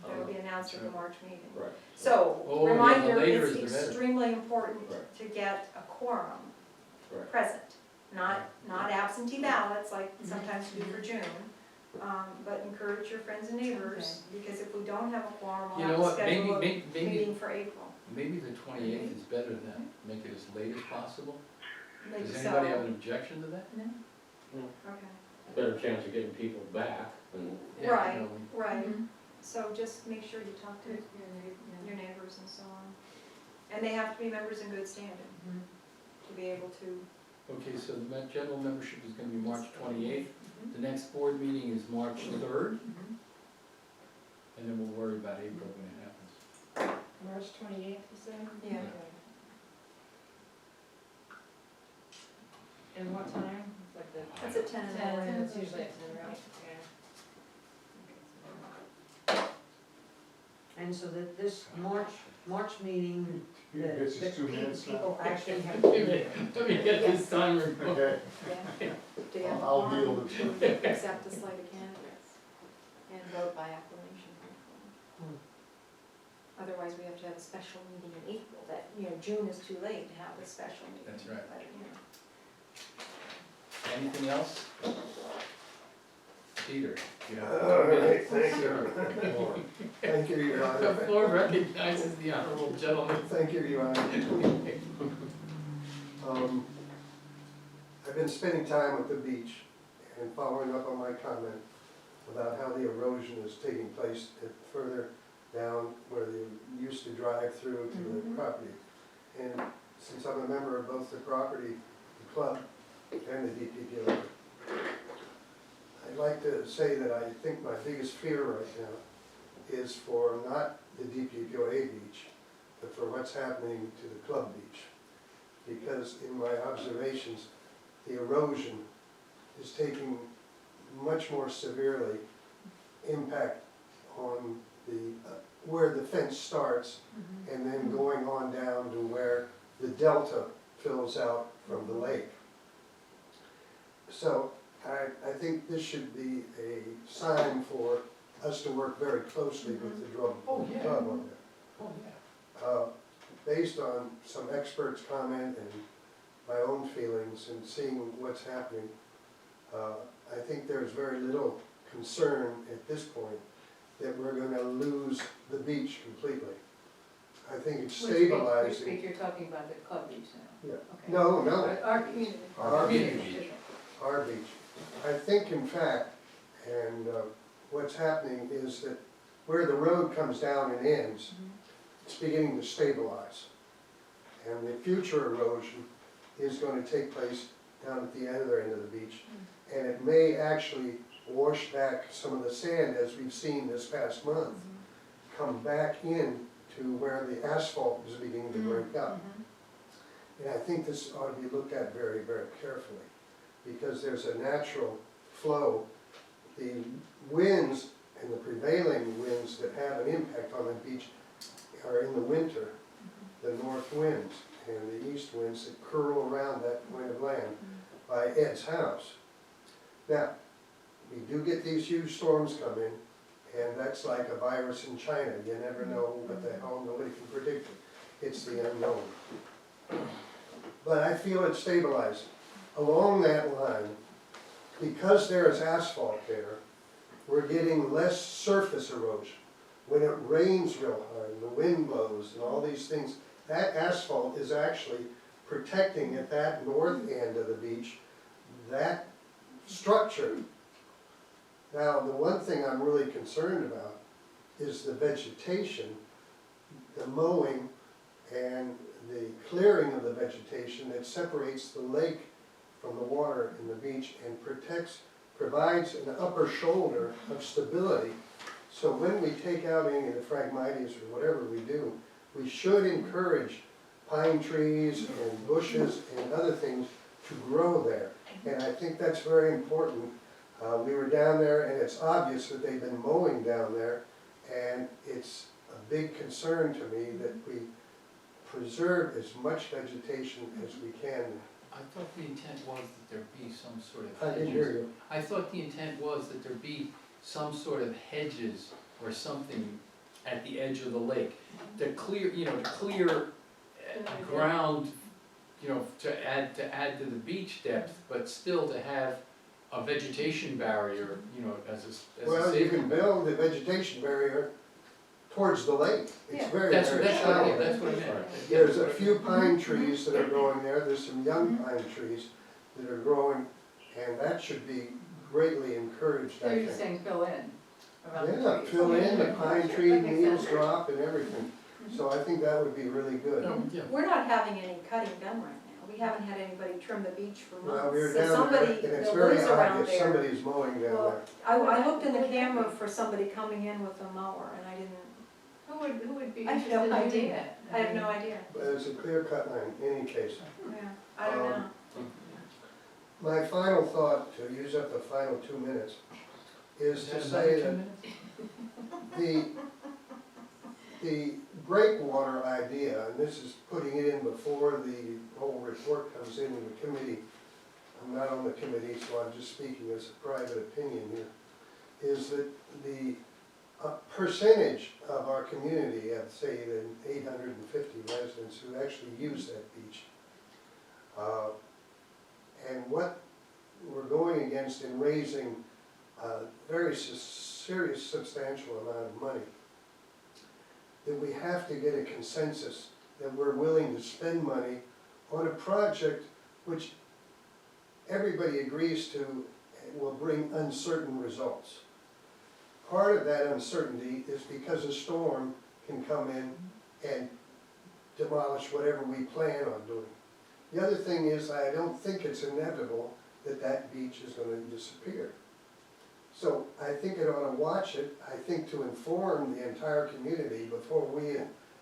[SPEAKER 3] That'll be announced at the March meeting.
[SPEAKER 6] Right.
[SPEAKER 3] So,
[SPEAKER 1] Oh, yeah, the
[SPEAKER 3] reminder,
[SPEAKER 1] later
[SPEAKER 3] it's
[SPEAKER 1] is the better.
[SPEAKER 3] extremely important
[SPEAKER 6] Right.
[SPEAKER 3] to get a quorum
[SPEAKER 6] Right.
[SPEAKER 3] present, not absentee ballots like sometimes we do for June. But encourage your friends and neighbors, because if we don't have a quorum,
[SPEAKER 1] You
[SPEAKER 3] we'll
[SPEAKER 1] know
[SPEAKER 3] have to
[SPEAKER 1] what,
[SPEAKER 3] schedule a
[SPEAKER 1] maybe,
[SPEAKER 3] meeting for April.
[SPEAKER 1] maybe the 28th is better than, make it as late as possible.
[SPEAKER 3] Maybe
[SPEAKER 1] Does
[SPEAKER 3] so.
[SPEAKER 1] anybody have an objection to that?
[SPEAKER 3] Okay,
[SPEAKER 6] Better chance of getting people back and
[SPEAKER 1] Yeah,
[SPEAKER 3] Right.
[SPEAKER 1] you know,
[SPEAKER 3] right,
[SPEAKER 4] Mhm.
[SPEAKER 3] so just make sure you talk to
[SPEAKER 4] Good, yeah,
[SPEAKER 3] your neighbors and so on. And they have to be members in good standing
[SPEAKER 4] Mhm.
[SPEAKER 3] to be able to.
[SPEAKER 1] Okay, so the general membership is gonna be March 28th. The next board meeting is March 3rd,
[SPEAKER 4] Mhm.
[SPEAKER 1] and then we'll worry about April when it happens.
[SPEAKER 2] March 28th, you said?
[SPEAKER 3] Yeah.
[SPEAKER 2] Okay. And what time? It's like the.
[SPEAKER 3] That's at 10 in the
[SPEAKER 2] 10,
[SPEAKER 3] morning.
[SPEAKER 2] it's usually at 10, right?
[SPEAKER 10] And so that this March meeting,
[SPEAKER 5] You
[SPEAKER 10] the
[SPEAKER 5] can get just 2 minutes now.
[SPEAKER 10] people actually have to be there.
[SPEAKER 1] Let me get this timer going.
[SPEAKER 5] Okay,
[SPEAKER 3] Yeah. Do you have a
[SPEAKER 5] I'll
[SPEAKER 3] quorum
[SPEAKER 5] deal with
[SPEAKER 3] to accept the slate of candidates and vote by acclamation? Otherwise, we have to have a special meeting in April, that, June is too late to have a special meeting.
[SPEAKER 1] That's right.
[SPEAKER 3] But,
[SPEAKER 1] Anything else? Peter, you have
[SPEAKER 7] All
[SPEAKER 1] 2
[SPEAKER 7] right,
[SPEAKER 1] minutes.
[SPEAKER 7] thank you. Thank you, Your
[SPEAKER 1] The
[SPEAKER 7] Honor.
[SPEAKER 1] floor recognizes the honorable gentleman.
[SPEAKER 7] Thank you, Your Honor. I've been spending time at the beach and following up on my comment about how the erosion is taking place further down where they used to drive through to the property. And since I'm a member of both the property, the club, and the DPW, I'd like to say that I think my biggest fear right now is for not the DPWA beach, but for what's happening to the club beach. Because in my observations, the erosion is taking much more severely impact on the, where the fence starts and then going on down to where the delta fills out from the lake. So I think this should be a sign for us to work very closely with the drum
[SPEAKER 1] Oh, yeah.
[SPEAKER 7] club on that.
[SPEAKER 1] Oh, yeah.
[SPEAKER 7] Based on some experts' comment and my own feelings and seeing what's happening, I think there's very little concern at this point that we're gonna lose the beach completely. I think it's
[SPEAKER 4] Which beach
[SPEAKER 7] stabilizing.
[SPEAKER 4] you're talking about, the club beach now?
[SPEAKER 7] Yeah.
[SPEAKER 4] Okay.
[SPEAKER 7] No, no,
[SPEAKER 4] Our community.
[SPEAKER 7] Our
[SPEAKER 1] beach.
[SPEAKER 7] our beach. I think in fact, and what's happening is that where the road comes down and ends, it's beginning to stabilize. And the future erosion is going to take place down at the other end of the beach. And it may actually wash back some of the sand, as we've seen this past month, come back in to where the asphalt is beginning to break up. And I think this ought to be looked at very, very carefully, because there's a natural flow. The winds and the prevailing winds that have an impact on the beach are in the winter, the north winds and the east winds that curl around that point of land by Ed's house. Now, we do get these huge storms come in, and that's like a virus in China. You never know what the hell, nobody can predict it. It's the unknown. But I feel it's stabilizing. Along that line, because there is asphalt there, we're getting less surface erosion. When it rains real hard, and the wind blows and all these things, that asphalt is actually protecting at that north end of the beach, that structure. Now, the one thing I'm really concerned about is the vegetation, the mowing and the clearing of the vegetation that separates the lake from the water in the beach and provides an upper shoulder of stability. So when we take out any of the Phragmites or whatever we do, we should encourage pine trees and bushes and other things to grow there. And I think that's very important. We were down there and it's obvious that they've been mowing down there, and it's a big concern to me that we preserve as much vegetation as we can.
[SPEAKER 1] I thought the intent was that there be some sort of
[SPEAKER 7] I
[SPEAKER 1] hedges.
[SPEAKER 7] didn't hear you.
[SPEAKER 1] I thought the intent was that there be some sort of hedges or something at the edge of the lake. To clear, to clear ground, to add to the beach depth, but still to have a vegetation barrier, as a
[SPEAKER 7] Well, you
[SPEAKER 1] safety.
[SPEAKER 7] can build a vegetation barrier towards the lake. It's
[SPEAKER 4] Yeah.
[SPEAKER 7] very,
[SPEAKER 1] That's
[SPEAKER 7] very
[SPEAKER 1] what
[SPEAKER 7] shallow.
[SPEAKER 1] I meant.
[SPEAKER 7] There's a few pine trees that are growing there, there's some young pine trees that are growing, and that should be greatly encouraged,
[SPEAKER 4] So
[SPEAKER 7] I
[SPEAKER 4] you're
[SPEAKER 7] think.
[SPEAKER 4] saying fill in around the
[SPEAKER 7] Yeah,
[SPEAKER 4] trees?
[SPEAKER 7] fill in, the
[SPEAKER 4] Yeah,
[SPEAKER 7] pine
[SPEAKER 4] sure,
[SPEAKER 7] tree
[SPEAKER 4] that makes
[SPEAKER 7] needles
[SPEAKER 4] sense.
[SPEAKER 7] drop and everything. So I think that would be really good.
[SPEAKER 1] Yeah.
[SPEAKER 3] We're not having any cutting done right now. We haven't had anybody trim the beach for
[SPEAKER 7] Well, we were
[SPEAKER 3] months. So
[SPEAKER 7] down there,
[SPEAKER 3] somebody,
[SPEAKER 7] and it's
[SPEAKER 3] the
[SPEAKER 7] very
[SPEAKER 3] woods around
[SPEAKER 7] obvious,
[SPEAKER 3] there.
[SPEAKER 7] somebody's mowing down
[SPEAKER 3] Well,
[SPEAKER 7] there.
[SPEAKER 3] I looked in the camera for somebody coming in with a mower and I didn't,
[SPEAKER 4] Who would be
[SPEAKER 3] I have
[SPEAKER 4] interested
[SPEAKER 3] no
[SPEAKER 4] in doing
[SPEAKER 3] idea.
[SPEAKER 4] that?
[SPEAKER 3] I have no idea.
[SPEAKER 7] But it's a clear cut line, in any case.
[SPEAKER 3] Yeah, I don't know.
[SPEAKER 7] My final thought, to use up the final 2 minutes, is to say that the breakwater idea, and this is putting it in before the whole report comes in the committee, I'm not on the committee, so I'm just speaking as a private opinion here, is that the percentage of our community, I'd say the 850 residents who actually use that beach, and what we're going against in raising a very serious, substantial amount of money, that we have to get a consensus that we're willing to spend money on a project which everybody agrees to will bring uncertain results. Part of that uncertainty is because a storm can come in and demolish whatever we plan on doing. The other thing is, I don't think it's inevitable that that beach is going to disappear. So I think it ought to watch it, I think to inform the entire community before we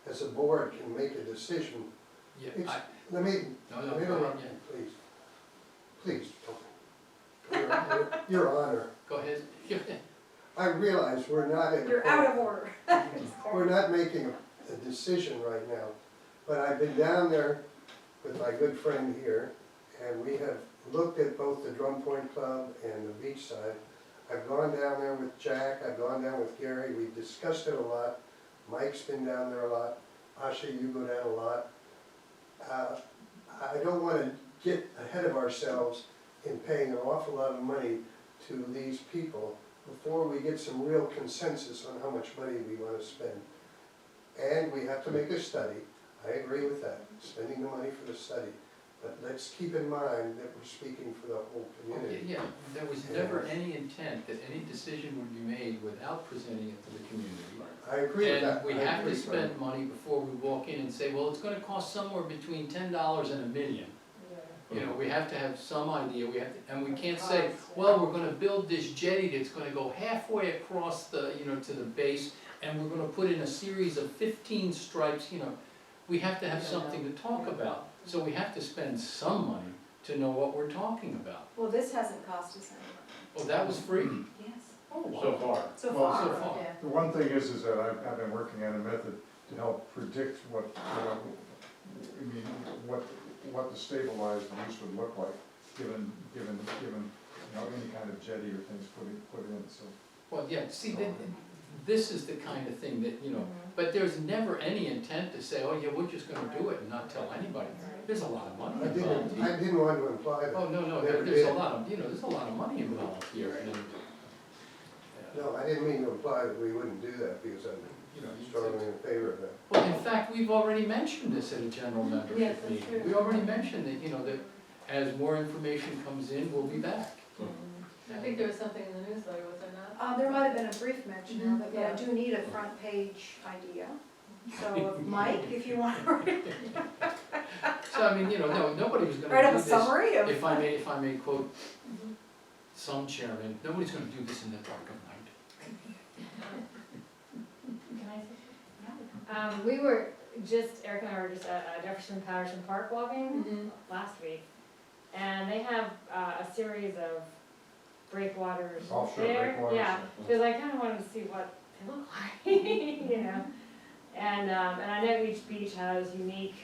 [SPEAKER 7] as a board can make a decision.
[SPEAKER 1] Yeah,
[SPEAKER 7] It's-
[SPEAKER 1] I,
[SPEAKER 7] Let me
[SPEAKER 1] no,
[SPEAKER 7] let me
[SPEAKER 1] go
[SPEAKER 7] interrupt
[SPEAKER 1] ahead,
[SPEAKER 7] you, please. Please, Your Honor,
[SPEAKER 1] Go ahead.
[SPEAKER 7] I realize we're not at a
[SPEAKER 3] You're
[SPEAKER 7] point-
[SPEAKER 3] out of order.
[SPEAKER 7] We're not making a decision right now, but I've been down there with my good friend here, and we have looked at both the Drum Point Club and the beach side. I've gone down there with Jack, I've gone down with Gary, we've discussed it a lot. Mike's been down there a lot, Asha, you go down a lot. I don't wanna get ahead of ourselves in paying an awful lot of money to these people before we get some real consensus on how much money we wanna spend. And we have to make a study, I agree with that, spending the money for the study. But let's keep in mind that we're speaking for the whole community.
[SPEAKER 1] Yeah, there was never any intent that any decision would be made without presenting it to the community.
[SPEAKER 7] I agree with that.
[SPEAKER 1] And we
[SPEAKER 7] I
[SPEAKER 1] have
[SPEAKER 7] agree
[SPEAKER 1] to
[SPEAKER 7] with
[SPEAKER 1] spend money before we walk in and say, well, it's gonna cost somewhere between $10 and $1 million. You know, we have to have some idea, and we can't say, well, we're gonna build this jetty that's gonna go halfway across the, you know, to the base, and we're gonna put in a series of 15 stripes, you know. We have to have something to talk about, so we have to spend some money to know what we're talking about.
[SPEAKER 3] Well, this hasn't cost us any
[SPEAKER 1] Oh, that was free?
[SPEAKER 3] Yes.
[SPEAKER 1] Oh, wow.
[SPEAKER 6] So far.
[SPEAKER 3] So
[SPEAKER 5] Well,
[SPEAKER 3] far.
[SPEAKER 1] So far.
[SPEAKER 4] Yeah.
[SPEAKER 5] The one thing is that I've been working on a method to help predict what the stabilized use would look like, given, you know, any kind of jetty or things put in, so.
[SPEAKER 1] Well, yeah, see, this is the kind of thing that, you know, but there's never any intent to say, oh, yeah, we're just gonna do it and not tell anybody. There's a lot of money involved
[SPEAKER 7] I
[SPEAKER 1] here.
[SPEAKER 7] didn't want to imply that.
[SPEAKER 1] Oh, no,
[SPEAKER 7] Never
[SPEAKER 1] there's a
[SPEAKER 7] did.
[SPEAKER 1] lot of, you know, there's a lot of money involved here, and,
[SPEAKER 7] No, I didn't mean to imply that we wouldn't do that, because I'm
[SPEAKER 1] you know,
[SPEAKER 7] strongly in favor of that.
[SPEAKER 1] well, in fact, we've already mentioned this at a general
[SPEAKER 4] Yes,
[SPEAKER 1] membership
[SPEAKER 4] that's
[SPEAKER 1] meeting.
[SPEAKER 4] true.
[SPEAKER 1] We already mentioned that, you know, that as more information comes in, we'll be back.
[SPEAKER 4] I think there was something in the newsletter, was there not?
[SPEAKER 3] There might have been a brief mention of it, but I
[SPEAKER 4] Yeah.
[SPEAKER 3] do need a front page idea. So Mike, if you want to
[SPEAKER 1] So, I mean, you know, no, nobody was gonna
[SPEAKER 3] write up
[SPEAKER 1] do
[SPEAKER 3] a
[SPEAKER 1] this,
[SPEAKER 3] summary of.
[SPEAKER 1] if I may quote some chairman, nobody's gonna do this in the dark of night.
[SPEAKER 2] Can I say? We were Eric and I were just at Jefferson Patterson Park walking last week. And they have a series of breakwaters
[SPEAKER 5] Offshore
[SPEAKER 2] there.
[SPEAKER 5] breakwaters.
[SPEAKER 2] Yeah, because I kind of wanted to see what they look like, you know? And I know each beach has unique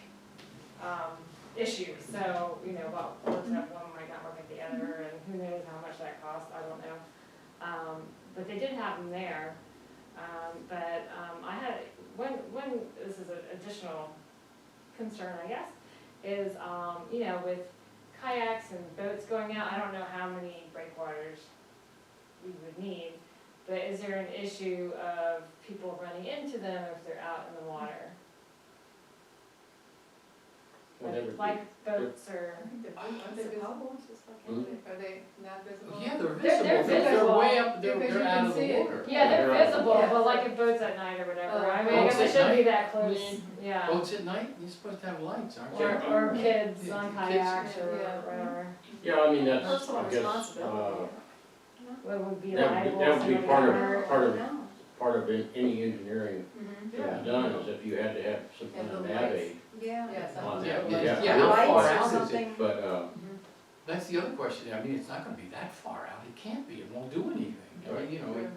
[SPEAKER 2] issues, so, you know, what looks at one might not look at the other, and who knows how much that costs, I don't know. But they did have them there. I had, one, this is an additional concern, I guess, is, you know, with kayaks and boats going out, I don't know how many breakwaters we would need, but is there an issue of people running into them if they're out in the water?
[SPEAKER 6] Well, they would be-
[SPEAKER 2] Like boats or,
[SPEAKER 4] I think they're, aren't they
[SPEAKER 3] Is it
[SPEAKER 4] visible?
[SPEAKER 3] possible? Just like
[SPEAKER 6] Hmm?
[SPEAKER 4] Are they not visible?
[SPEAKER 1] Yeah, they're
[SPEAKER 2] They're
[SPEAKER 1] visible, they're
[SPEAKER 2] visible.
[SPEAKER 1] way up,
[SPEAKER 4] Because you
[SPEAKER 1] they're out
[SPEAKER 4] can
[SPEAKER 1] of
[SPEAKER 4] see
[SPEAKER 1] the
[SPEAKER 4] it.
[SPEAKER 1] water.
[SPEAKER 2] yeah, they're
[SPEAKER 6] Yeah.
[SPEAKER 2] visible,
[SPEAKER 4] Yeah.
[SPEAKER 2] but like if boats at night or whatever,
[SPEAKER 4] Oh.
[SPEAKER 2] I mean, I guess
[SPEAKER 1] Boats
[SPEAKER 2] it
[SPEAKER 1] at
[SPEAKER 2] shouldn't be
[SPEAKER 1] night?
[SPEAKER 2] that close, yeah.
[SPEAKER 1] Boats at night, you're supposed to have lights, aren't you?
[SPEAKER 2] Or kids
[SPEAKER 1] Yeah,
[SPEAKER 2] on
[SPEAKER 1] kids.
[SPEAKER 2] kayaks or
[SPEAKER 4] Yeah.
[SPEAKER 2] whatever,
[SPEAKER 6] Yeah, I mean, that's,
[SPEAKER 3] Personal
[SPEAKER 6] I guess,
[SPEAKER 3] responsibility.
[SPEAKER 2] what would be
[SPEAKER 6] That would
[SPEAKER 2] liable.
[SPEAKER 6] be- that would be
[SPEAKER 2] somebody
[SPEAKER 6] part of-
[SPEAKER 2] got hurt.
[SPEAKER 6] part of-
[SPEAKER 3] No.
[SPEAKER 6] part of any engineering
[SPEAKER 4] Mhm.
[SPEAKER 6] to be done is if you had to have some kind of
[SPEAKER 4] Yeah, the
[SPEAKER 6] nav
[SPEAKER 4] lights.
[SPEAKER 6] aid
[SPEAKER 3] Yeah.
[SPEAKER 4] Yeah,
[SPEAKER 6] on
[SPEAKER 4] something.
[SPEAKER 6] that.
[SPEAKER 1] Yeah,
[SPEAKER 6] Yeah,
[SPEAKER 1] yeah, how
[SPEAKER 3] Lights
[SPEAKER 1] far
[SPEAKER 3] or
[SPEAKER 1] out is it?
[SPEAKER 3] something.
[SPEAKER 6] But,
[SPEAKER 1] That's the other question, I mean, it's not gonna be that far out, it can't be, it won't do anything, I mean, you know, it-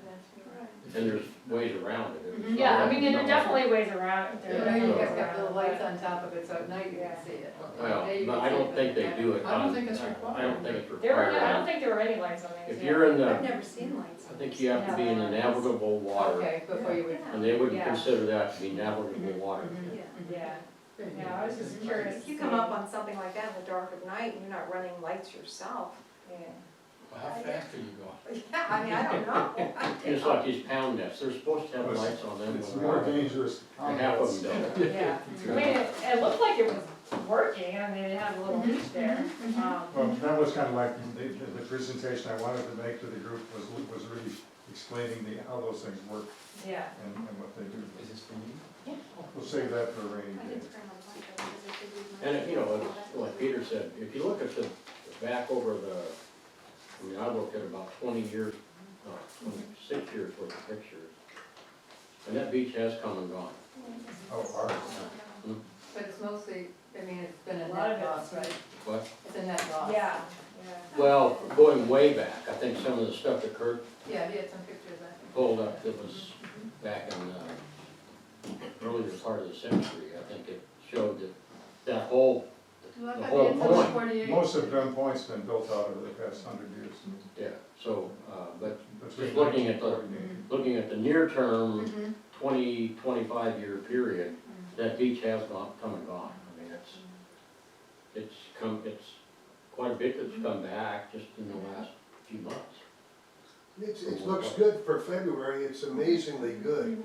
[SPEAKER 6] and there's ways around it. It's not
[SPEAKER 2] Yeah, I
[SPEAKER 6] like
[SPEAKER 2] mean,
[SPEAKER 6] you
[SPEAKER 2] and there are
[SPEAKER 6] don't-
[SPEAKER 2] definitely ways around it. There are
[SPEAKER 6] Yeah.
[SPEAKER 4] Yeah, you
[SPEAKER 2] definitely
[SPEAKER 4] guys
[SPEAKER 2] ways
[SPEAKER 4] got little
[SPEAKER 2] around
[SPEAKER 4] lights
[SPEAKER 2] it.
[SPEAKER 4] on top of it, so at night you
[SPEAKER 2] Yeah.
[SPEAKER 4] can see it.
[SPEAKER 6] Well,
[SPEAKER 4] Day you
[SPEAKER 6] but
[SPEAKER 4] can
[SPEAKER 6] I
[SPEAKER 4] see
[SPEAKER 6] don't
[SPEAKER 4] it,
[SPEAKER 6] think
[SPEAKER 4] but
[SPEAKER 6] they
[SPEAKER 4] at
[SPEAKER 6] do it.
[SPEAKER 1] I don't
[SPEAKER 6] on-
[SPEAKER 1] think it's
[SPEAKER 6] I
[SPEAKER 1] required.
[SPEAKER 6] don't think it's
[SPEAKER 2] There were,
[SPEAKER 6] required.
[SPEAKER 2] I don't think there were any lights on these.
[SPEAKER 6] If
[SPEAKER 2] yeah.
[SPEAKER 6] you're in
[SPEAKER 3] I've
[SPEAKER 6] the,
[SPEAKER 3] never seen lights.
[SPEAKER 6] I think you have to be in the navigable water,
[SPEAKER 4] Okay, before you would.
[SPEAKER 6] and they would
[SPEAKER 2] Yeah.
[SPEAKER 6] consider that to be navigable water.
[SPEAKER 3] Yeah.
[SPEAKER 2] Yeah, yeah, I was just curious.
[SPEAKER 3] If you come up on something like that in the dark of night and you're not running lights yourself,
[SPEAKER 2] Yeah.
[SPEAKER 1] well, how fast are you going?
[SPEAKER 3] yeah, I mean, I don't know.
[SPEAKER 6] It's like these pound nets, they're supposed to have
[SPEAKER 5] It's-
[SPEAKER 6] lights on them.
[SPEAKER 5] It's
[SPEAKER 6] when
[SPEAKER 5] more
[SPEAKER 6] they're-
[SPEAKER 5] dangerous.
[SPEAKER 6] and half of them don't.
[SPEAKER 2] Yeah, I mean, it looked like it was working, I mean, it had a little beach there.
[SPEAKER 5] Well, that was kind of like the presentation I wanted to make to the group was really explaining how those things work
[SPEAKER 2] Yeah,
[SPEAKER 5] and what they do.
[SPEAKER 1] Is this for me?
[SPEAKER 5] We'll save that for a rainy
[SPEAKER 3] I
[SPEAKER 5] day.
[SPEAKER 3] didn't bring my blanket because I figured you might-
[SPEAKER 6] And, you know, like Peter said, if you look at the back over I mean, I looked at about 20 years, 26 years worth of pictures. And that beach has come and gone.
[SPEAKER 5] Oh, ours.
[SPEAKER 4] But it's mostly, I mean, it's been
[SPEAKER 2] A
[SPEAKER 4] a
[SPEAKER 2] lot
[SPEAKER 4] net
[SPEAKER 2] of
[SPEAKER 4] loss,
[SPEAKER 2] it's-
[SPEAKER 4] right?
[SPEAKER 6] What?
[SPEAKER 4] It's a net loss.
[SPEAKER 2] yeah, yeah.
[SPEAKER 6] Well, going way back, I think some of the stuff that Kurt
[SPEAKER 4] Yeah, he had some pictures, I think.
[SPEAKER 6] pulled up that was back in the earlier part of the century, I think it showed that whole, the whole point.
[SPEAKER 5] Most of Gun Point's been built out over the past 100 years.
[SPEAKER 6] Yeah, so, but just looking at the near term, 20, 25-year period, that beach has come and gone. I mean, it's quite a bit that's come back just in the last few months.
[SPEAKER 7] It looks good for February, it's amazingly good.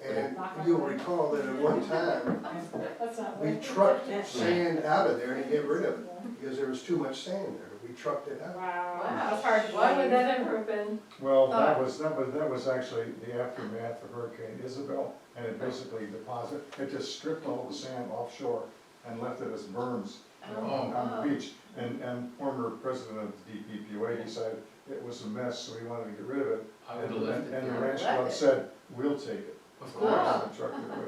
[SPEAKER 7] And you'll recall that at one time,
[SPEAKER 2] That's not
[SPEAKER 7] we trucked sand out of there to get rid of it, because there was too much sand there, we trucked it out.
[SPEAKER 2] Wow,
[SPEAKER 4] Wow.
[SPEAKER 2] that's hard to
[SPEAKER 4] Why would
[SPEAKER 2] believe.
[SPEAKER 4] that ever have been?
[SPEAKER 5] Well, that was actually the aftermath of Hurricane Isabel, and it basically it just stripped all the sand offshore and left it as berms on the beach. And former president of the DPPOA decided it was a mess, so he wanted to get rid of it.
[SPEAKER 1] I would have left it
[SPEAKER 5] And the
[SPEAKER 1] there.
[SPEAKER 5] ranch club said, we'll take it.
[SPEAKER 1] Of
[SPEAKER 5] So
[SPEAKER 1] course.
[SPEAKER 5] they trucked it away.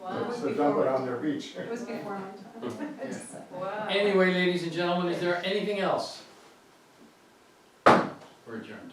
[SPEAKER 4] Wow.
[SPEAKER 5] So dump it on their beach.
[SPEAKER 3] It was before my time.
[SPEAKER 4] Wow.
[SPEAKER 1] Anyway, ladies and gentlemen, is there anything else? We're adjourned.